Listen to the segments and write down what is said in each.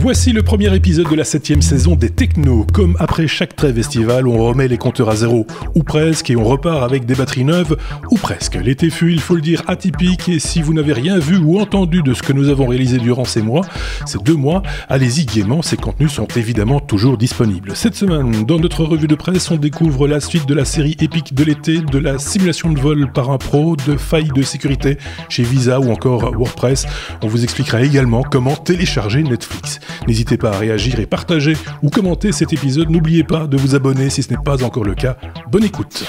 Voici le premier épisode de la 7e saison des Technos. Comme après chaque trêve estivale, on remet les compteurs à zéro, ou presque, et on repart avec des batteries neuves, ou presque. L'été fut, il faut le dire, atypique, et si vous n'avez rien vu ou entendu de ce que nous avons réalisé durant ces 2 mois, allez-y gaiement, ces contenus sont évidemment toujours disponibles. Cette semaine, dans notre revue de presse, on découvre la suite de la série épique de l'été, de la simulation de vol par un pro, de failles de sécurité chez Visa ou encore WordPress. On vous expliquera également comment télécharger Netflix. N'hésitez pas à réagir et partager ou commenter cet épisode. N'oubliez pas de vous abonner si ce n'est pas encore le cas. Bonne écoute.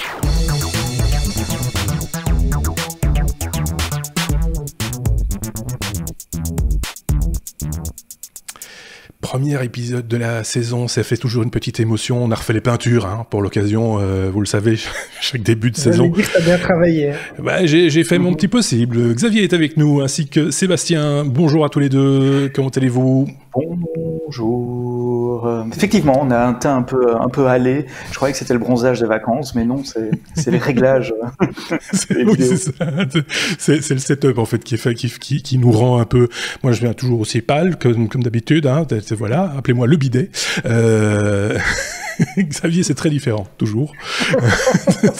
Premier épisode de la saison, ça fait toujours une petite émotion. On a refait les peintures pour l'occasion, vous le savez, chaque début de saison. Vous avez dit que ça a bien travaillé. J'ai fait mon petit possible. Xavier est avec nous, ainsi que Sébastien. Bonjour à tous les deux, comment allez-vous ? Bonjour. Effectivement, on a un teint un peu hâlé. Je croyais que c'était le bronzage des vacances, mais non, c'est les réglages. Oui, c'est ça. C'est le setup en fait qui nous rend un peu. Moi, je viens toujours aussi pâle comme d'habitude. Voilà, appelez-moi le bidet. Xavier, c'est très différent, toujours.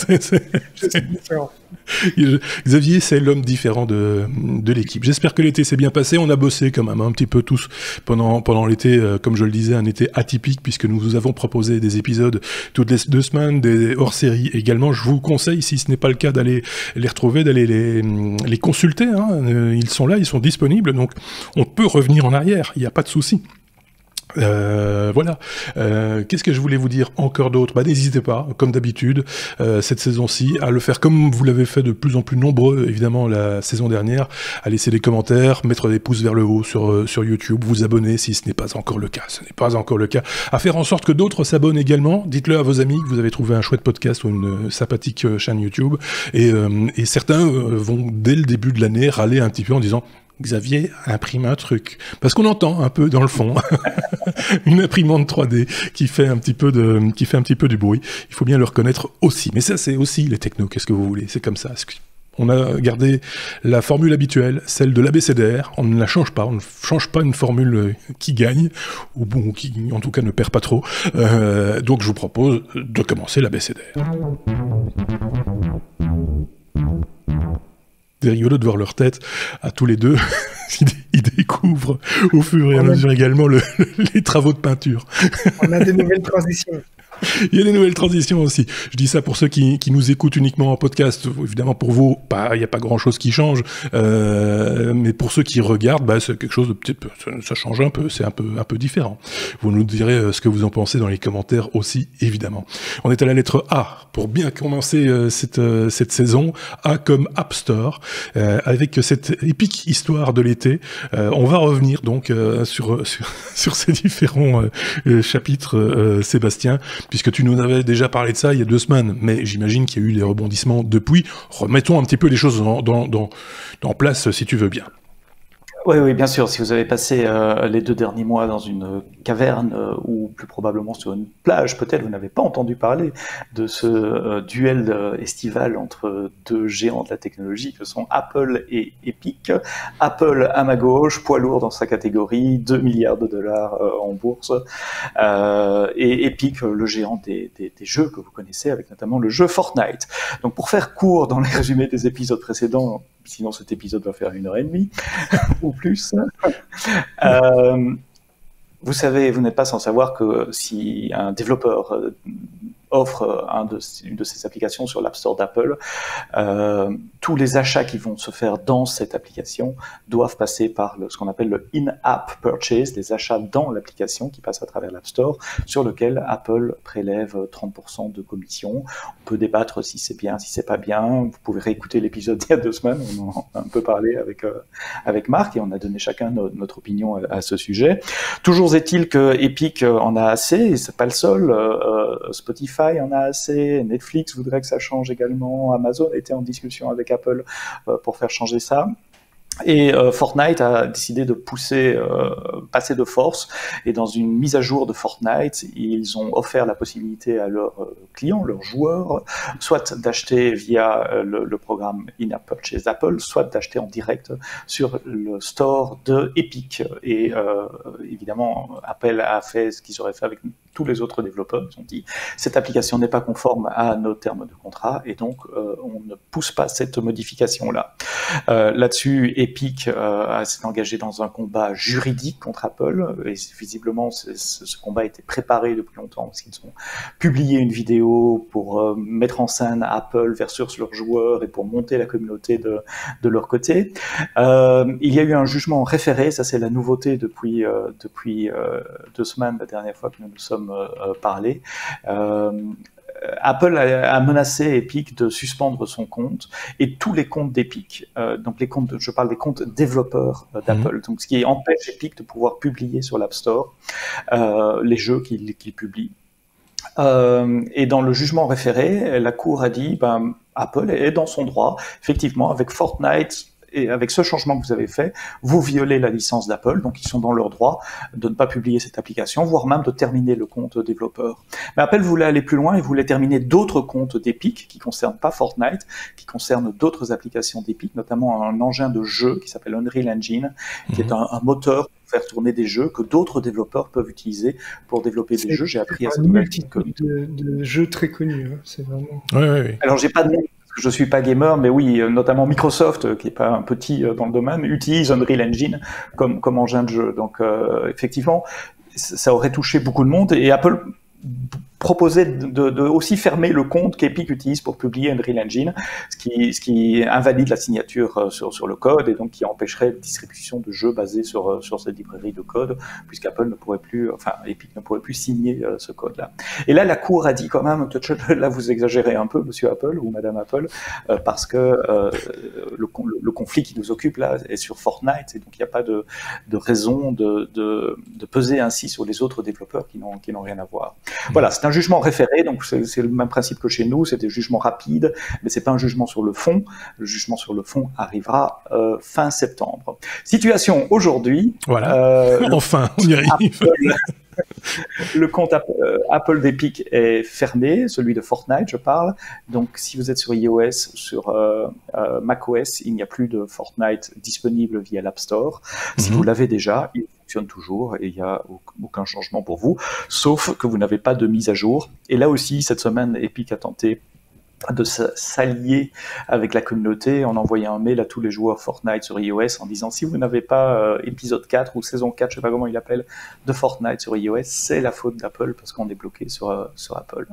Je suis différent. Xavier, c'est l'homme différent de l'équipe. J'espère que l'été s'est bien passé. On a bossé quand même un petit peu tous pendant l'été, comme je le disais, un été atypique, puisque nous vous avons proposé des épisodes toutes les 2 semaines, des hors-séries également. Je vous conseille, si ce n'est pas le cas, d'aller les retrouver, d'aller les consulter. Ils sont là, ils sont disponibles, donc on peut revenir en arrière, il n'y a pas de souci. Voilà. Qu'est-ce que je voulais vous dire encore d'autre ? N'hésitez pas, comme d'habitude, cette saison-ci, à le faire comme vous l'avez fait de plus en plus nombreux, évidemment, la saison dernière, à laisser des commentaires, mettre des pouces vers le haut sur YouTube, vous abonner si ce n'est pas encore le cas. Ce n'est pas encore le cas. À faire en sorte que d'autres s'abonnent également. Dites-le à vos amis que vous avez trouvé un chouette podcast ou une sympathique chaîne YouTube. Et certains vont, dès le début de l'année, râler un petit peu en disant: Xavier imprime un truc. Parce qu'on entend un peu dans le fond une imprimante 3D qui fait un petit peu du bruit. Il faut bien le reconnaître aussi. Mais ça, c'est aussi les technos. Qu'est-ce que vous voulez ? C'est comme ça. On a gardé la formule habituelle, celle de l'ABCDR. On ne la change pas. On ne change pas une formule qui gagne, ou bon, qui en tout cas ne perd pas trop. Donc je vous propose de commencer l'ABCDR. C'est rigolo de voir leur tête à tous les deux. Ils découvrent au fur et à mesure également les travaux de peinture. On a de nouvelles transitions. Il y a des nouvelles transitions aussi. Je dis ça pour ceux qui nous écoutent uniquement en podcast. Évidemment, pour vous, il n'y a pas grand-chose qui change. Mais pour ceux qui regardent, c'est quelque chose de petit peu. Ça change un peu. C'est un peu différent. Vous nous direz ce que vous en pensez dans les commentaires aussi, évidemment. On est à la lettre A pour bien commencer cette saison. A comme App Store, avec cette épique histoire de l'été. On va revenir donc sur ces différents chapitres, Sébastien, puisque tu nous avais déjà parlé de ça il y a 2 semaines, mais j'imagine qu'il y a eu des rebondissements depuis. Remettons un petit peu les choses en place, si tu veux bien. Oui, bien sûr. Si vous avez passé les 2 derniers mois dans une caverne ou plus probablement sur une plage, peut-être vous n'avez pas entendu parler de ce duel estival entre 2 géants de la technologie que sont Apple et Epic. Apple à ma gauche, poids lourd dans sa catégorie, 2 milliards de dollars en bourse, et Epic, le géant des jeux que vous connaissez, avec notamment le jeu Fortnite. Donc pour faire court dans les résumés des épisodes précédents, sinon cet épisode va faire 1h30 ou plus. Vous savez, vous n'êtes pas sans savoir que si un développeur offre une de ses applications sur l'App Store d'Apple, tous les achats qui vont se faire dans cette application doivent passer par ce qu'on appelle le in-app purchase, les achats dans l'application qui passent à travers l'App Store, sur lequel Apple prélève 30% de commission. On peut débattre si c'est bien, si c'est pas bien. Vous pouvez réécouter l'épisode d'il y a 2 semaines, on en a un peu parlé avec Marc et on a donné chacun notre opinion à ce sujet. Toujours est-il que Epic en a assez, et c'est pas le seul. Spotify en a assez, Netflix voudrait que ça change également, Amazon était en discussion avec Apple pour faire changer ça. Et Fortnite a décidé de passer de force, et dans une mise à jour de Fortnite, ils ont offert la possibilité à leurs clients, leurs joueurs, soit d'acheter via le programme In-App Purchase d'Apple, soit d'acheter en direct sur le store de Epic. Et évidemment, Apple a fait ce qu'ils auraient fait avec tous les autres développeurs. Ils ont dit, cette application n'est pas conforme à nos termes de contrat, et donc on ne pousse pas cette modification-là. Là-dessus, Epic s'est engagé dans un combat juridique contre Apple, et visiblement ce combat a été préparé depuis longtemps, parce qu'ils ont publié une vidéo pour mettre en scène Apple versus leurs joueurs et pour monter la communauté de leur côté. Il y a eu un jugement référé, ça c'est la nouveauté depuis 2 semaines, la dernière fois que nous nous sommes parlé. Apple a menacé Epic de suspendre son compte et tous les comptes d'Epic. Donc je parle des comptes développeurs d'Apple. Donc ce qui empêche Epic de pouvoir publier sur l'App Store les jeux qu'il publie. Et dans le jugement référé, la Cour a dit, Apple est dans son droit. Effectivement, avec Fortnite, et avec ce changement que vous avez fait, vous violez la licence d'Apple, donc ils sont dans leur droit de ne pas publier cette application, voire même de terminer le compte développeur. Mais Apple voulait aller plus loin, il voulait terminer d'autres comptes d'Epic qui ne concernent pas Fortnite, qui concernent d'autres applications d'Epic, notamment un engin de jeu qui s'appelle Unreal Engine, qui est un moteur pour faire tourner des jeux que d'autres développeurs peuvent utiliser pour développer des jeux. J'ai appris à cette nouvelle de jeux très connus, hein. C'est vraiment... Oui. Alors j'ai pas de nom. Je suis pas gamer, mais oui, notamment Microsoft, qui est pas un petit dans le domaine, utilise Unreal Engine comme engin de jeu. Donc effectivement, ça aurait touché beaucoup de monde, et Apple proposait de aussi fermer le compte qu'Epic utilise pour publier Unreal Engine, ce qui invalide la signature sur le code, et donc qui empêcherait la distribution de jeux basés sur cette librairie de code, puisqu'Apple ne pourrait plus, Epic ne pourrait plus signer ce code-là. Et là, la Cour a dit quand même, là vous exagérez un peu, monsieur Apple ou madame Apple, parce que le conflit qui nous occupe là est sur Fortnite, et donc il n'y a pas de raison de peser ainsi sur les autres développeurs qui n'ont rien à voir. Voilà, c'est un jugement référé, donc c'est le même principe que chez nous, c'est des jugements rapides, mais c'est pas un jugement sur le fond. Le jugement sur le fond arrivera fin septembre. Situation aujourd'hui. Voilà. Enfin, on y arrive. Le compte Apple d'Epic est fermé, celui de Fortnite, je parle. Donc, si vous êtes sur iOS, sur macOS, il n'y a plus de Fortnite disponible via l'App Store. Si vous l'avez déjà, il fonctionne toujours et il n'y a aucun changement pour vous, sauf que vous n'avez pas de mise à jour. Et là aussi, cette semaine, Epic a tenté de s'allier avec la communauté en envoyant un mail à tous les joueurs Fortnite sur iOS en disant, si vous n'avez pas épisode 4 ou saison 4, je sais pas comment il appelle, de Fortnite sur iOS, c'est la faute d'Apple parce qu'on est bloqué sur Apple.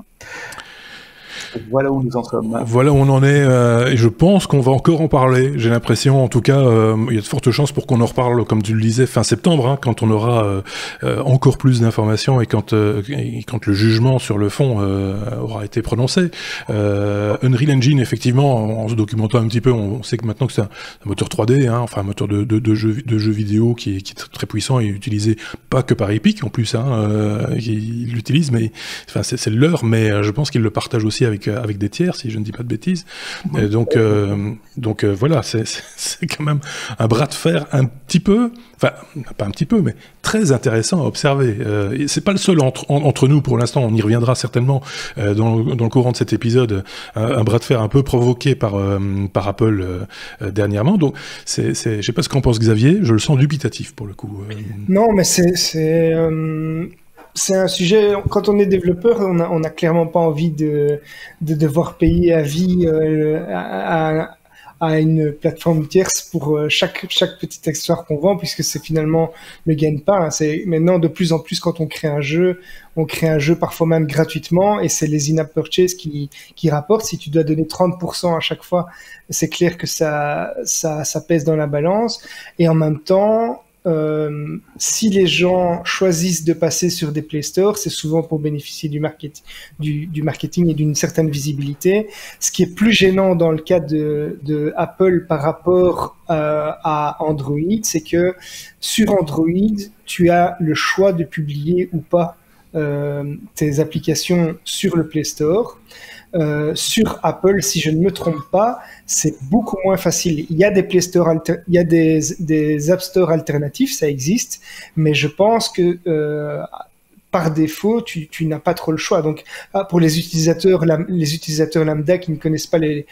Et voilà où nous en sommes. Voilà où on en est, et je pense qu'on va encore en parler. J'ai l'impression, en tout cas, il y a de fortes chances pour qu'on en reparle, comme tu le disais, fin septembre, hein, quand on aura encore plus d'informations et quand le jugement sur le fond aura été prononcé. Unreal Engine, effectivement, en se documentant un petit peu, on sait que maintenant que c'est un moteur 3D, hein, enfin un moteur de jeux vidéo qui est très puissant et utilisé pas que par Epic en plus, hein, ils l'utilisent, mais enfin c'est leur, mais je pense qu'ils le partagent aussi avec des tiers, si je ne dis pas de bêtises. Et donc voilà, c'est quand même un bras de fer un petit peu, enfin pas un petit peu, mais très intéressant à observer. C'est pas le seul entre nous pour l'instant, on y reviendra certainement dans le courant de cet épisode, un bras de fer un peu provoqué par Apple dernièrement. Donc je sais pas ce qu'en pense Xavier, je le sens dubitatif pour le coup. Non, mais c'est un sujet, quand on est développeur, on a clairement pas envie de devoir payer à vie à une plateforme tierce pour chaque petite accessoire qu'on vend, puisque c'est finalement le gagne-pain. C'est maintenant de plus en plus, quand on crée un jeu parfois même gratuitement, et c'est les in-app purchase qui rapportent. Si tu dois donner 30% à chaque fois, c'est clair que ça pèse dans la balance. Et en même temps, si les gens choisissent de passer sur des Play Store, c'est souvent pour bénéficier du marketing et d'une certaine visibilité. Ce qui est plus gênant dans le cas de Apple par rapport à Android, c'est que sur Android, tu as le choix de publier ou pas tes applications sur le Play Store. sur Apple, si je ne me trompe pas, c'est beaucoup moins facile. Il y a des Play Store, il y a des App Store alternatifs, ça existe, mais je pense que par défaut, tu n'as pas trop le choix. Donc, pour les utilisateurs lambda qui ne connaissent pas les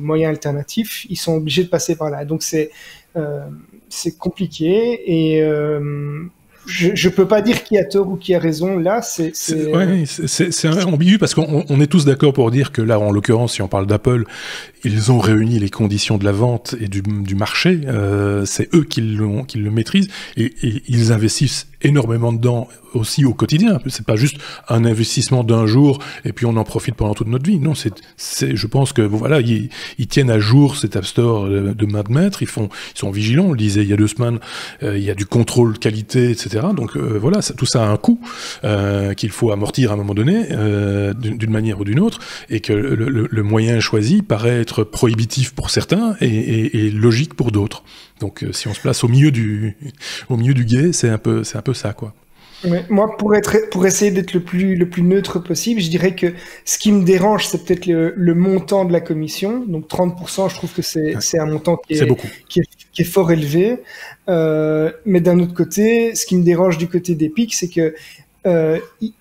moyens alternatifs, ils sont obligés de passer par là. Donc, c'est compliqué et je peux pas dire qui a tort ou qui a raison. Là, c'est ambigu parce qu'on est tous d'accord pour dire que là, en l'occurrence, si on parle d'Apple, ils ont réuni les conditions de la vente et du marché. C'est eux qui le maîtrisent et ils investissent énormément dedans aussi au quotidien. C'est pas juste un investissement d'un jour et puis on en profite pendant toute notre vie. Non, je pense que voilà, ils tiennent à jour cet App Store de main de maître. Ils sont vigilants. On le disait il y a 2 semaines. Il y a du contrôle qualité, etc. Donc voilà, tout ça a un coût qu'il faut amortir à un moment donné d'une manière ou d'une autre, et que le moyen choisi paraît être prohibitif pour certains et logique pour d'autres. Donc si on se place au milieu du gué, c'est un peu ça, quoi. Ouais, moi, pour essayer d'être le plus neutre possible, je dirais que ce qui me dérange, c'est peut-être le montant de la commission. Donc 30%, je trouve que c'est un montant qui est fort élevé. Mais d'un autre côté, ce qui me dérange du côté d'Epic, c'est que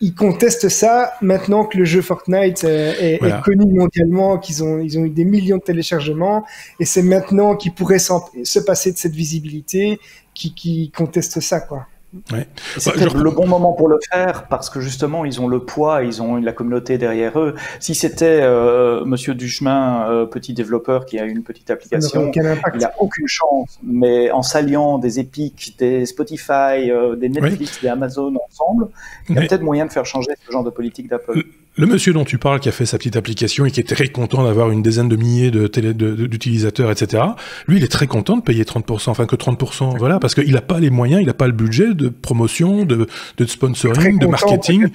ils contestent ça maintenant que le jeu Fortnite est connu mondialement, qu'ils ont eu des millions de téléchargements, et c'est maintenant qu'ils pourraient se passer de cette visibilité qui contestent ça, quoi. Ouais. C'est peut-être le bon moment pour le faire parce que justement ils ont le poids, ils ont la communauté derrière eux. Si c'était Monsieur Duchemin, petit développeur qui a une petite application, il n'a aucune chance. Mais en s'alliant des Epic, des Spotify, des Netflix, des Amazon ensemble, il y a peut-être moyen de faire changer ce genre de politique d'Apple. Le monsieur dont tu parles, qui a fait sa petite application et qui est très content d'avoir une dizaine de milliers d'utilisateurs, etc., lui, il est très content de payer 30%, enfin que 30%, voilà, parce qu'il n'a pas les moyens, il n'a pas le budget de promotion, de sponsoring, de marketing.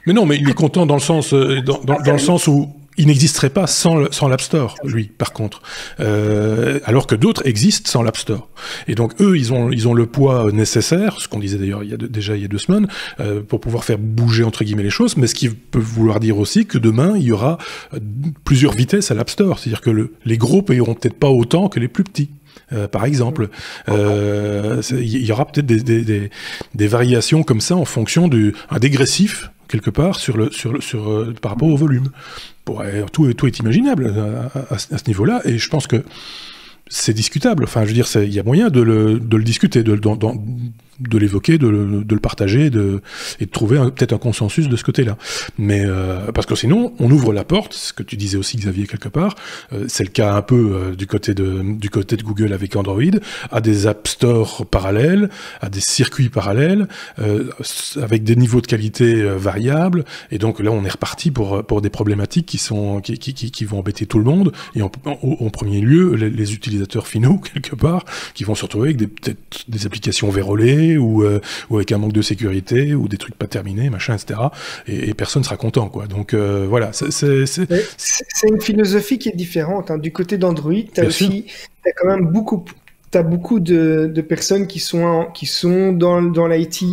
Mais non, mais il est content dans le sens, dans le sens où il n'existerait pas sans l'App Store, lui, par contre. Alors que d'autres existent sans l'App Store. Et donc, eux, ils ont le poids nécessaire, ce qu'on disait d'ailleurs il y a 2 semaines, pour pouvoir faire bouger, entre guillemets, les choses, mais ce qui peut vouloir dire aussi que demain, il y aura plusieurs vitesses à l'App Store. C'est-à-dire que les gros payeront peut-être pas autant que les plus petits. Par exemple, il y aura peut-être des variations comme ça en fonction un dégressif quelque part par rapport au volume. Tout est imaginable à ce niveau-là, et je pense que c'est discutable. Enfin, je veux dire, il y a moyen de le discuter, de l'évoquer, de le partager, et de trouver peut-être un consensus de ce côté-là. Mais parce que sinon, on ouvre la porte, ce que tu disais aussi, Xavier, quelque part, c'est le cas un peu du côté de Google avec Android, à des App Store parallèles, à des circuits parallèles, avec des niveaux de qualité variables, et donc là, on est reparti pour des problématiques qui vont embêter tout le monde, et en premier lieu, les utilisateurs finaux, quelque part, qui vont se retrouver avec peut-être des applications vérolées, ou avec un manque de sécurité, ou des trucs pas terminés, machin, etc. Et personne sera content, quoi. Donc voilà, c'est une philosophie qui est différente, hein. Du côté d'Android, t'as quand même beaucoup de personnes qui sont dans l'IT,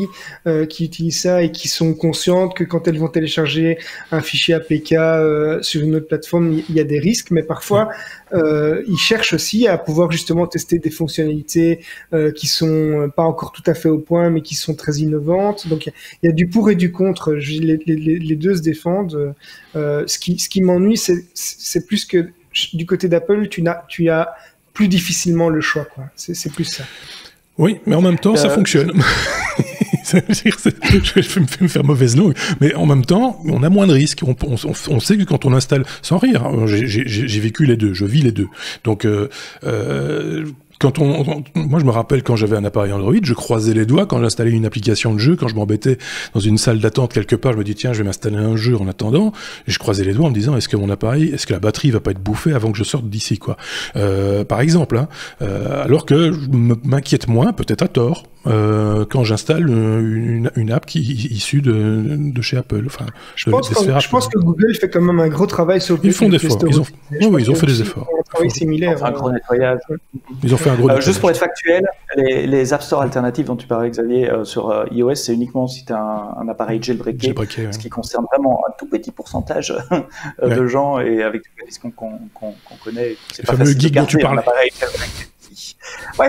qui utilisent ça et qui sont conscientes que quand elles vont télécharger un fichier APK sur une autre plateforme, il y a des risques, mais parfois ils cherchent aussi à pouvoir justement tester des fonctionnalités qui sont pas encore tout à fait au point, mais qui sont très innovantes. Donc il y a du pour et du contre. Les deux se défendent. Ce qui m'ennuie, c'est plus que du côté d'Apple, tu as plus difficilement le choix, quoi. C'est plus ça. Oui, mais en même temps, ça fonctionne. Je vais me faire mauvaise langue, mais en même temps, on a moins de risques. On sait que quand on installe, sans rire, hein, j'ai vécu les deux, je vis les deux. Donc, moi, je me rappelle quand j'avais un appareil Android, je croisais les doigts quand j'installais une application de jeu, quand je m'embêtais dans une salle d'attente quelque part, je me dis tiens, je vais m'installer un jeu en attendant, et je croisais les doigts en me disant est-ce que la batterie va pas être bouffée avant que je sorte d'ici, quoi. Par exemple, hein. Alors que je m'inquiète moins, peut-être à tort, quand j'installe une app issue de chez Apple. Enfin, je pense que Google fait quand même un gros travail sur le Ils font des efforts. Ils ont fait des efforts. Un travail similaire. Un gros nettoyage. Ils ont fait un gros nettoyage. Juste pour être factuel, les App Store alternatifs dont tu parlais, Xavier, sur iOS, c'est uniquement si tu as un appareil jailbreaké, ce qui concerne vraiment un tout petit pourcentage de gens, et avec tous les risques qu'on connaît. C'est pas facile de garder un appareil jailbreaké. Ouais.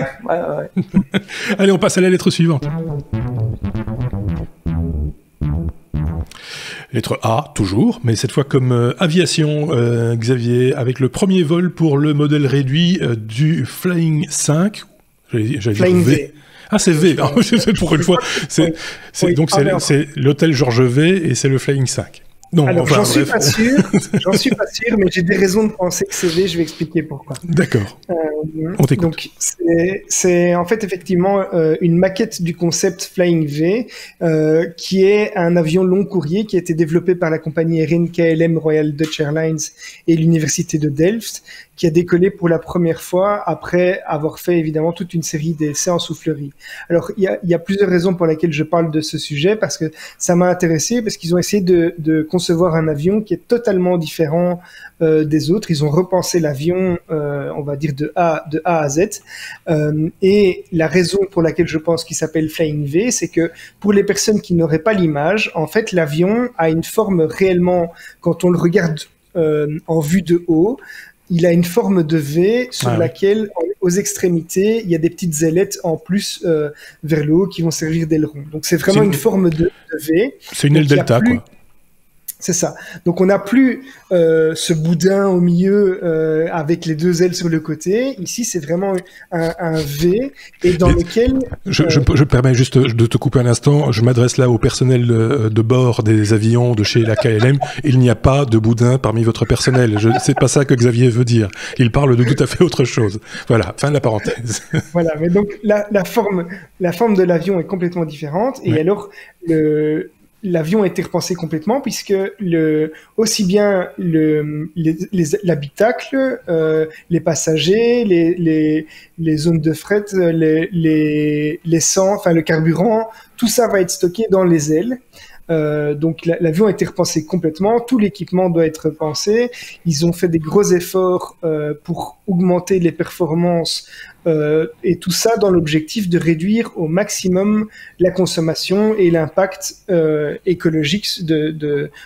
Allez, on passe à la lettre suivante. Lettre A, toujours, mais cette fois comme aviation, Xavier, avec le premier vol pour le modèle réduit du Flying 5. Flying V. Ah, c'est V. Pour une fois. C'est l'hôtel Georges V et c'est le Flying 5. Non, alors, j'en suis pas sûr, mais j'ai des raisons de penser que c'est V, je vais expliquer pourquoi. D'accord. On t'écoute. Donc, c'est en fait effectivement une maquette du concept Flying V, qui est un avion long courrier qui a été développé par la compagnie aérienne KLM Royal Dutch Airlines et l'université de Delft, qui a décollé pour la première fois après avoir fait évidemment toute une série d'essais en soufflerie. Alors, il y a plusieurs raisons pour lesquelles je parle de ce sujet, parce que ça m'a intéressé, parce qu'ils ont essayé de concevoir un avion qui est totalement différent des autres. Ils ont repensé l'avion, on va dire de A à Z. Et la raison pour laquelle je pense qu'il s'appelle Flying V, c'est que pour les personnes qui n'auraient pas l'image, en fait, l'avion a une forme réellement, quand on le regarde en vue de haut, il a une forme de V sur laquelle, aux extrémités, il y a des petites ailettes en plus vers le haut qui vont servir d'aileron. Donc c'est vraiment une forme de V. C'est une aile delta, quoi. C'est ça. Donc on n'a plus ce boudin au milieu avec les deux ailes sur le côté. Ici, c'est vraiment un V et dans lequel... Je permets juste de te couper un instant. Je m'adresse là au personnel de bord des avions de chez la KLM. Il n'y a pas de boudin parmi votre personnel. C'est pas ça que Xavier veut dire. Il parle de tout à fait autre chose. Voilà, fin de la parenthèse. Voilà, mais donc la forme de l'avion est complètement différente. Et alors, l'avion a été repensé complètement puisque aussi bien l'habitacle, les passagers, les zones de fret, l'essence, enfin le carburant, tout ça va être stocké dans les ailes. Donc l'avion a été repensé complètement, tout l'équipement doit être repensé. Ils ont fait des gros efforts pour augmenter les performances et tout ça dans l'objectif de réduire au maximum la consommation et l'impact écologique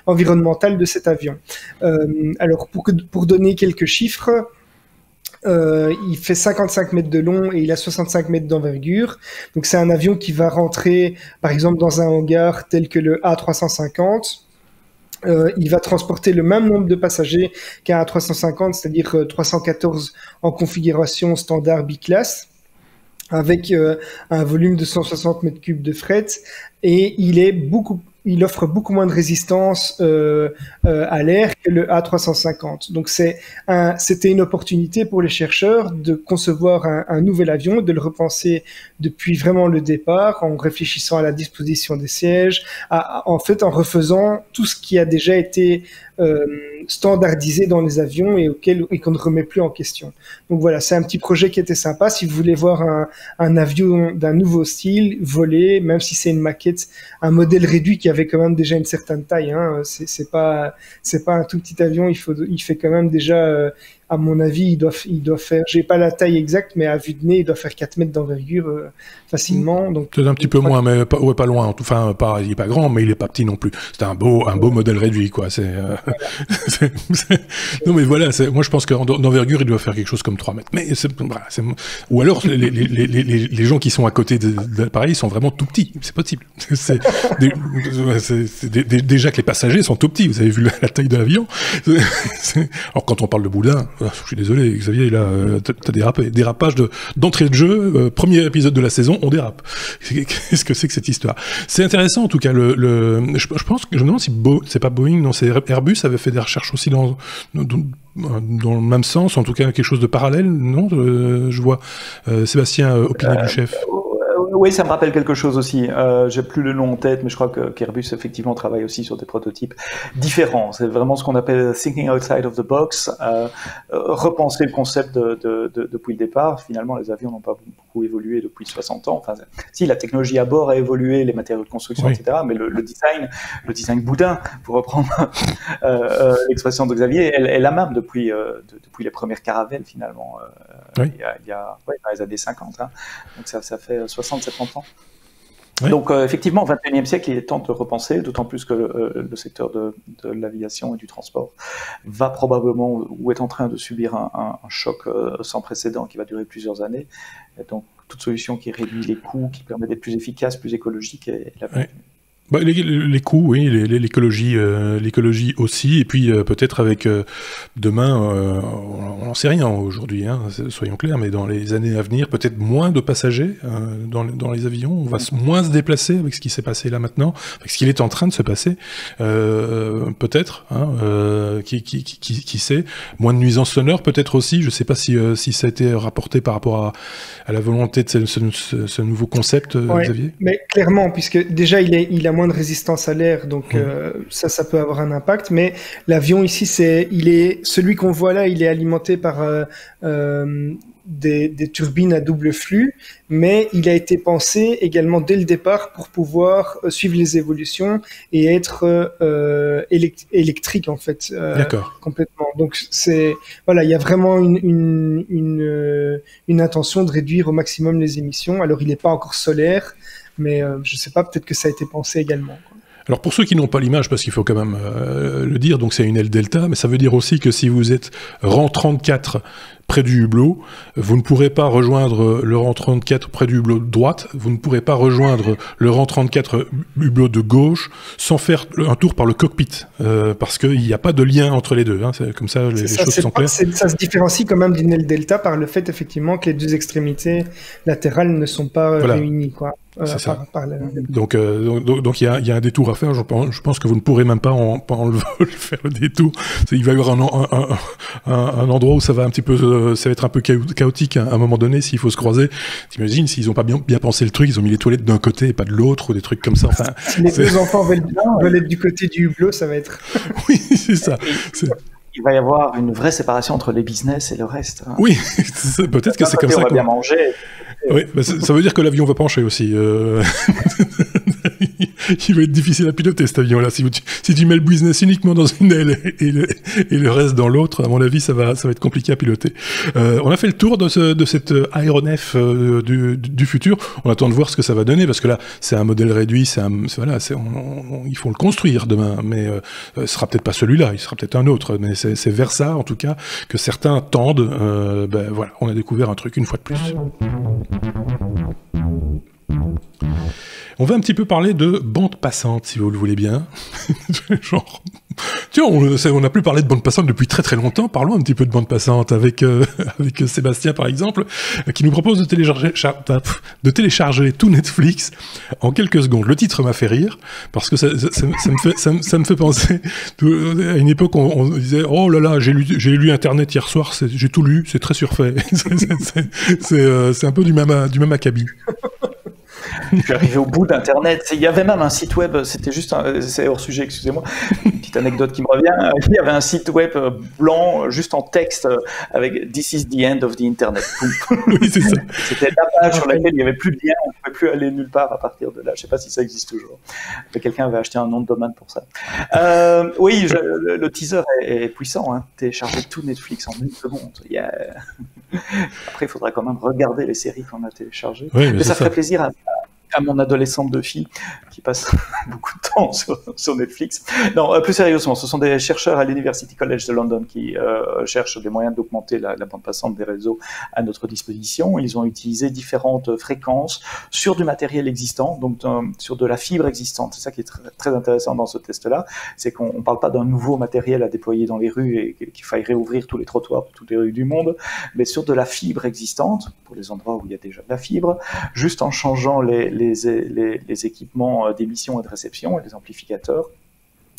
environnemental de cet avion. Alors pour donner quelques chiffres, il fait 55 mètres de long et il a 65 mètres d'envergure. Donc c'est un avion qui va rentrer par exemple dans un hangar tel que le A350. Il va transporter le même nombre de passagers qu'un A350, c'est-à-dire 314 en configuration standard biclasse, avec un volume de 160 mètres cubes de fret, et il offre beaucoup moins de résistance à l'air que le A350. Donc c'était une opportunité pour les chercheurs de concevoir un nouvel avion, de le repenser depuis vraiment le départ, en réfléchissant à la disposition des sièges, en fait en refaisant tout ce qui a déjà été standardisé dans les avions et qu'on ne remet plus en question. Donc voilà, c'est un petit projet qui était sympa. Si vous voulez voir un avion d'un nouveau style voler, même si c'est une maquette, un modèle réduit qui avait quand même déjà une certaine taille, hein, c'est pas un tout petit avion, il fait quand même déjà, à mon avis, il doit faire, j'ai pas la taille exacte, mais à vue de nez, il doit faire 4 mètres d'envergure facilement. Donc peut-être un petit peu moins, mais pas loin. Enfin, il est pas grand, mais il est pas petit non plus. C'est un beau modèle réduit, quoi. Non, mais voilà, moi je pense qu'en d'envergure, il doit faire quelque chose comme 3 mètres. Mais ou alors les gens qui sont à côté de l'appareil sont vraiment tout petits. C'est possible. Déjà que les passagers sont tout petits. Vous avez vu la taille de l'avion. Alors quand on parle de boudin, je suis désolé, Xavier, là, t'as dérapage d'entrée de jeu, premier épisode de la saison, on dérape. Qu'est-ce que c'est que cette histoire? C'est intéressant, en tout cas, je pense que, je me demande si c'est pas Boeing, non, c'est Airbus avait fait des recherches aussi dans le même sens, en tout cas, quelque chose de parallèle, non? Je vois Sébastien opiner du chef. Oui, ça me rappelle quelque chose aussi. J'ai plus le nom en tête, mais je crois qu'Airbus effectivement travaille aussi sur des prototypes différents. C'est vraiment ce qu'on appelle thinking outside of the box, repenser le concept depuis le départ. Finalement, les avions n'ont pas beaucoup évolué depuis 60 ans. Enfin, si, la technologie à bord a évolué, les matériaux de construction, etc., mais le design boudin, pour reprendre l'expression de Xavier, est la même depuis les premières caravelles, finalement, dans les années 50. Hein. Donc ça fait 60-70 ans. Oui. Donc effectivement, au XXIe siècle, il est temps de repenser, d'autant plus que le secteur de l'aviation et du transport va probablement, ou est en train de subir un choc sans précédent qui va durer plusieurs années. Et donc toute solution qui réduit les coûts, qui permet d'être plus efficace, plus écologique est la bienvenue. Bah, les coûts, oui, l'écologie aussi, et puis peut-être avec demain, on n'en sait rien aujourd'hui, hein, soyons clairs, mais dans les années à venir, peut-être moins de passagers dans les avions, on va moins se déplacer avec ce qui s'est passé là maintenant, avec ce qu'il est en train de se passer, peut-être, hein, qui sait, moins de nuisances sonores peut-être aussi, je ne sais pas si ça a été rapporté par rapport à la volonté de ce nouveau concept, Xavier. Mais clairement, puisque déjà il a moins de résistance à l'air, donc ça peut avoir un impact. Mais l'avion ici, celui qu'on voit là, il est alimenté par des turbines à double flux, mais il a été pensé également dès le départ pour pouvoir suivre les évolutions et être électrique en fait, complètement. Donc il y a vraiment une intention de réduire au maximum les émissions. Alors il n'est pas encore solaire, mais je sais pas, peut-être que ça a été pensé également, quoi. Alors pour ceux qui n'ont pas l'image, parce qu'il faut quand même le dire, donc c'est une aile delta, mais ça veut dire aussi que si vous êtes rang 34 près du hublot, vous ne pourrez pas rejoindre le rang 34 près du hublot de droite, vous ne pourrez pas rejoindre le rang 34 hublot de gauche sans faire un tour par le cockpit, parce qu'il n'y a pas de lien entre les deux, hein, c'est comme ça, les choses sont claires. Ça se différencie quand même d'une aile delta par le fait effectivement que les deux extrémités latérales ne sont pas réunies, quoi. C'est ça. Donc il y a un détour à faire. Je pense que vous ne pourrez même pas faire le détour. Il va y avoir un endroit où ça va être un peu chaotique à un moment donné s'il faut se croiser. T'imagines s'ils n'ont pas bien pensé le truc, ils ont mis les toilettes d'un côté et pas de l'autre ou des trucs comme ça. Enfin, si les deux enfants veulent être du côté du hublot, ça va être. Oui, c'est ça. Il va y avoir une vraie séparation entre les business et le reste. Hein. Oui, peut-être que c'est comme ça. On va bien manger. Oui, bah ça veut dire que l'avion va pencher aussi. Il va être difficile à piloter cet avion-là. Si tu mets le business uniquement dans une aile et le reste dans l'autre, à mon avis, ça va être compliqué à piloter. On a fait le tour de cette aéronef du futur. On attend de voir ce que ça va donner, parce que là, c'est un modèle réduit. Il faut le construire demain, mais ce sera peut-être pas celui-là, il sera peut-être un autre. Mais c'est vers ça, en tout cas, que certains tendent. Voilà, on a découvert un truc une fois de plus. On va un petit peu parler de bande passante, si vous le voulez bien. Genre, tiens, on n'a plus parlé de bande passante depuis très très longtemps. Parlons un petit peu de bande passante avec Sébastien, par exemple, qui nous propose de télécharger tout Netflix en quelques secondes. Le titre m'a fait rire, parce que ça me fait penser à une époque où on disait « Oh là là, j'ai lu Internet hier soir, j'ai tout lu, c'est très surfait. » C'est un peu du même acabit. Je suis arrivé au bout d'Internet. Il y avait même un site web, c'était juste c'est hors sujet, excusez-moi, une petite anecdote qui me revient. Il y avait un site web blanc, juste en texte, avec « This is the end of the Internet ». Oui, c'est ça. C'était la page sur laquelle il n'y avait plus de lien, on ne pouvait plus aller nulle part à partir de là. Je ne sais pas si ça existe toujours. Mais quelqu'un avait acheté un nom de domaine pour ça. Oui, le teaser est puissant. Hein. Télécharger tout Netflix en 1 seconde. Après, il faudra quand même regarder les séries qu'on a téléchargées. Oui, mais ça ferait plaisir à mon adolescente de fille qui passe beaucoup de temps sur Netflix. Non, plus sérieusement, ce sont des chercheurs à l'University College de London qui cherchent des moyens d'augmenter la bande passante des réseaux à notre disposition. Ils ont utilisé différentes fréquences sur du matériel existant, donc sur de la fibre existante. C'est ça qui est très, très intéressant dans ce test-là, c'est qu'on ne parle pas d'un nouveau matériel à déployer dans les rues et qu'il faille réouvrir tous les trottoirs de toutes les rues du monde, mais sur de la fibre existante, pour les endroits où il y a déjà de la fibre, juste en changeant les équipements d'émission et de réception et les amplificateurs,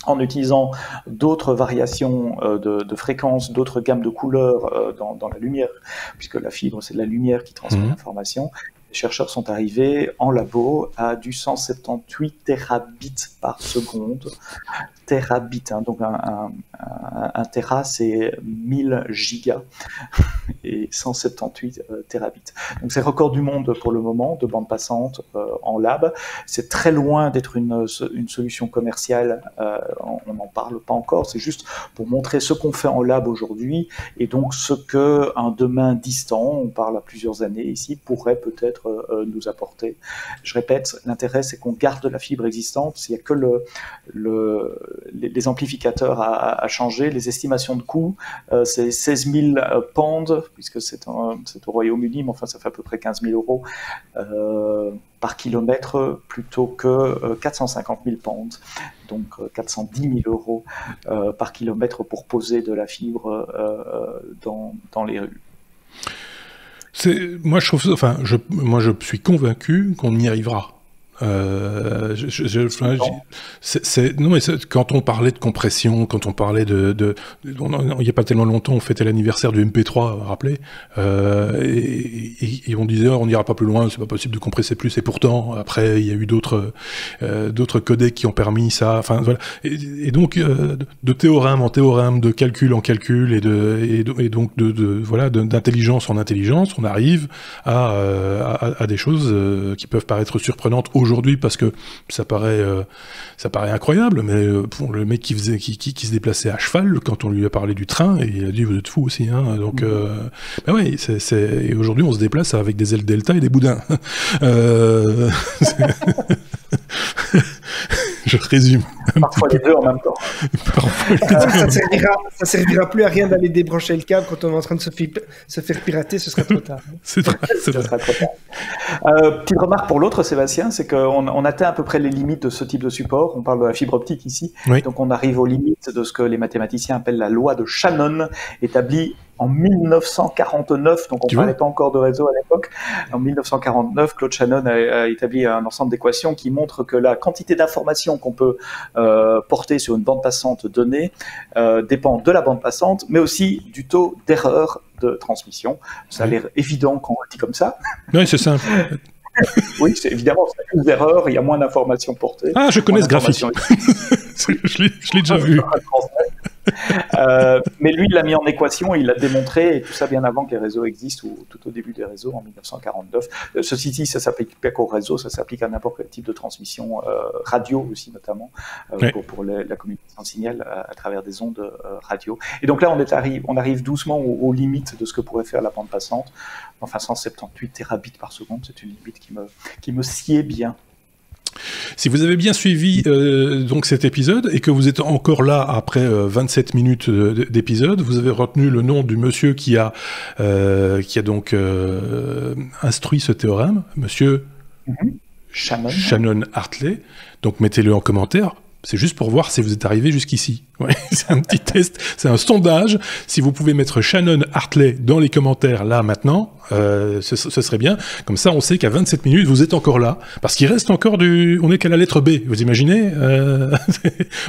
en utilisant d'autres variations de fréquences, d'autres gammes de couleurs dans la lumière, puisque la fibre, c'est de la lumière qui transmet l'information. les chercheurs sont arrivés en labo à du 178 terabits par seconde. Terabits, hein, donc un téra c'est 1000 gigas et 178 terabits. Donc c'est record du monde pour le moment de bande passante en lab. C'est très loin d'être une solution commerciale, on n'en parle pas encore, c'est juste pour montrer ce qu'on fait en lab aujourd'hui et donc ce que un demain distant, on parle à plusieurs années ici, pourrait peut-être nous apporter. Je répète, l'intérêt c'est qu'on garde la fibre existante, il n'y a que les amplificateurs à changer, les estimations de coûts, c'est 16 000 pounds, puisque c'est au Royaume-Uni, mais enfin ça fait à peu près 15 000 euros par kilomètre, plutôt que 450 000 pounds, donc 410 000 euros par kilomètre pour poser de la fibre dans les rues. Moi, je suis convaincu qu'on y arrivera. Non, mais quand on parlait de compression, quand on parlait il n'y a pas tellement longtemps, on fêtait l'anniversaire du MP3, rappelez, et on disait on n'ira pas plus loin, c'est pas possible de compresser plus. Et pourtant, après, il y a eu d'autres codecs qui ont permis ça. Enfin voilà. Et donc de théorème en théorème, de calcul en calcul, et donc voilà, d'intelligence en intelligence, on arrive à des choses qui peuvent paraître surprenantes aujourd'hui parce que ça paraît incroyable, mais pour le mec qui se déplaçait à cheval, quand on lui a parlé du train, il a dit vous êtes fou aussi, hein. Donc ben ouais, et aujourd'hui on se déplace avec des ailes Delta et des boudins. Je résume. Parfois les deux en même temps. Ça servira plus à rien d'aller débrancher le câble quand on est en train de se faire pirater, ce sera trop tard. C'est vrai. Petite remarque pour l'autre, Sébastien, c'est qu'on atteint à peu près les limites de ce type de support. On parle de la fibre optique ici. Oui. Donc on arrive aux limites de ce que les mathématiciens appellent la loi de Shannon, établie en 1949, donc on ne parlait pas encore de réseau à l'époque. En 1949, Claude Shannon a établi un ensemble d'équations qui montrent que la quantité d'informations qu'on peut porter sur une bande passante donnée dépend de la bande passante, mais aussi du taux d'erreur de transmission. Ça a l'air évident quand on le dit comme ça. Oui, c'est simple. Oui, c'est évidemment, c'est plus d'erreurs, il y a moins d'informations portées. Ah, je connais ce graphique. je l'ai déjà vu. Mais lui, il l'a mis en équation, il l'a démontré, et tout ça bien avant que les réseaux existent, ou tout au début des réseaux, en 1949. Ceci dit, ça s'applique pas qu'au réseau, ça s'applique à n'importe quel type de transmission, radio aussi notamment, pour la communication de signal à travers des ondes radio. Et donc là, on arrive doucement aux limites de ce que pourrait faire la bande passante. Enfin, 178 terabits par seconde, c'est une limite qui me sied bien. Si vous avez bien suivi donc cet épisode et que vous êtes encore là après 27 minutes d'épisode, vous avez retenu le nom du monsieur qui a donc instruit ce théorème, monsieur Shannon Hartley. Donc mettez-le en commentaire. C'est juste pour voir si vous êtes arrivé jusqu'ici. Ouais, c'est un petit test, c'est un sondage. Si vous pouvez mettre Shannon Hartley dans les commentaires là maintenant, ce serait bien. Comme ça, on sait qu'à 27 minutes, vous êtes encore là. Parce qu'il reste encore on est qu'à la lettre B. Vous imaginez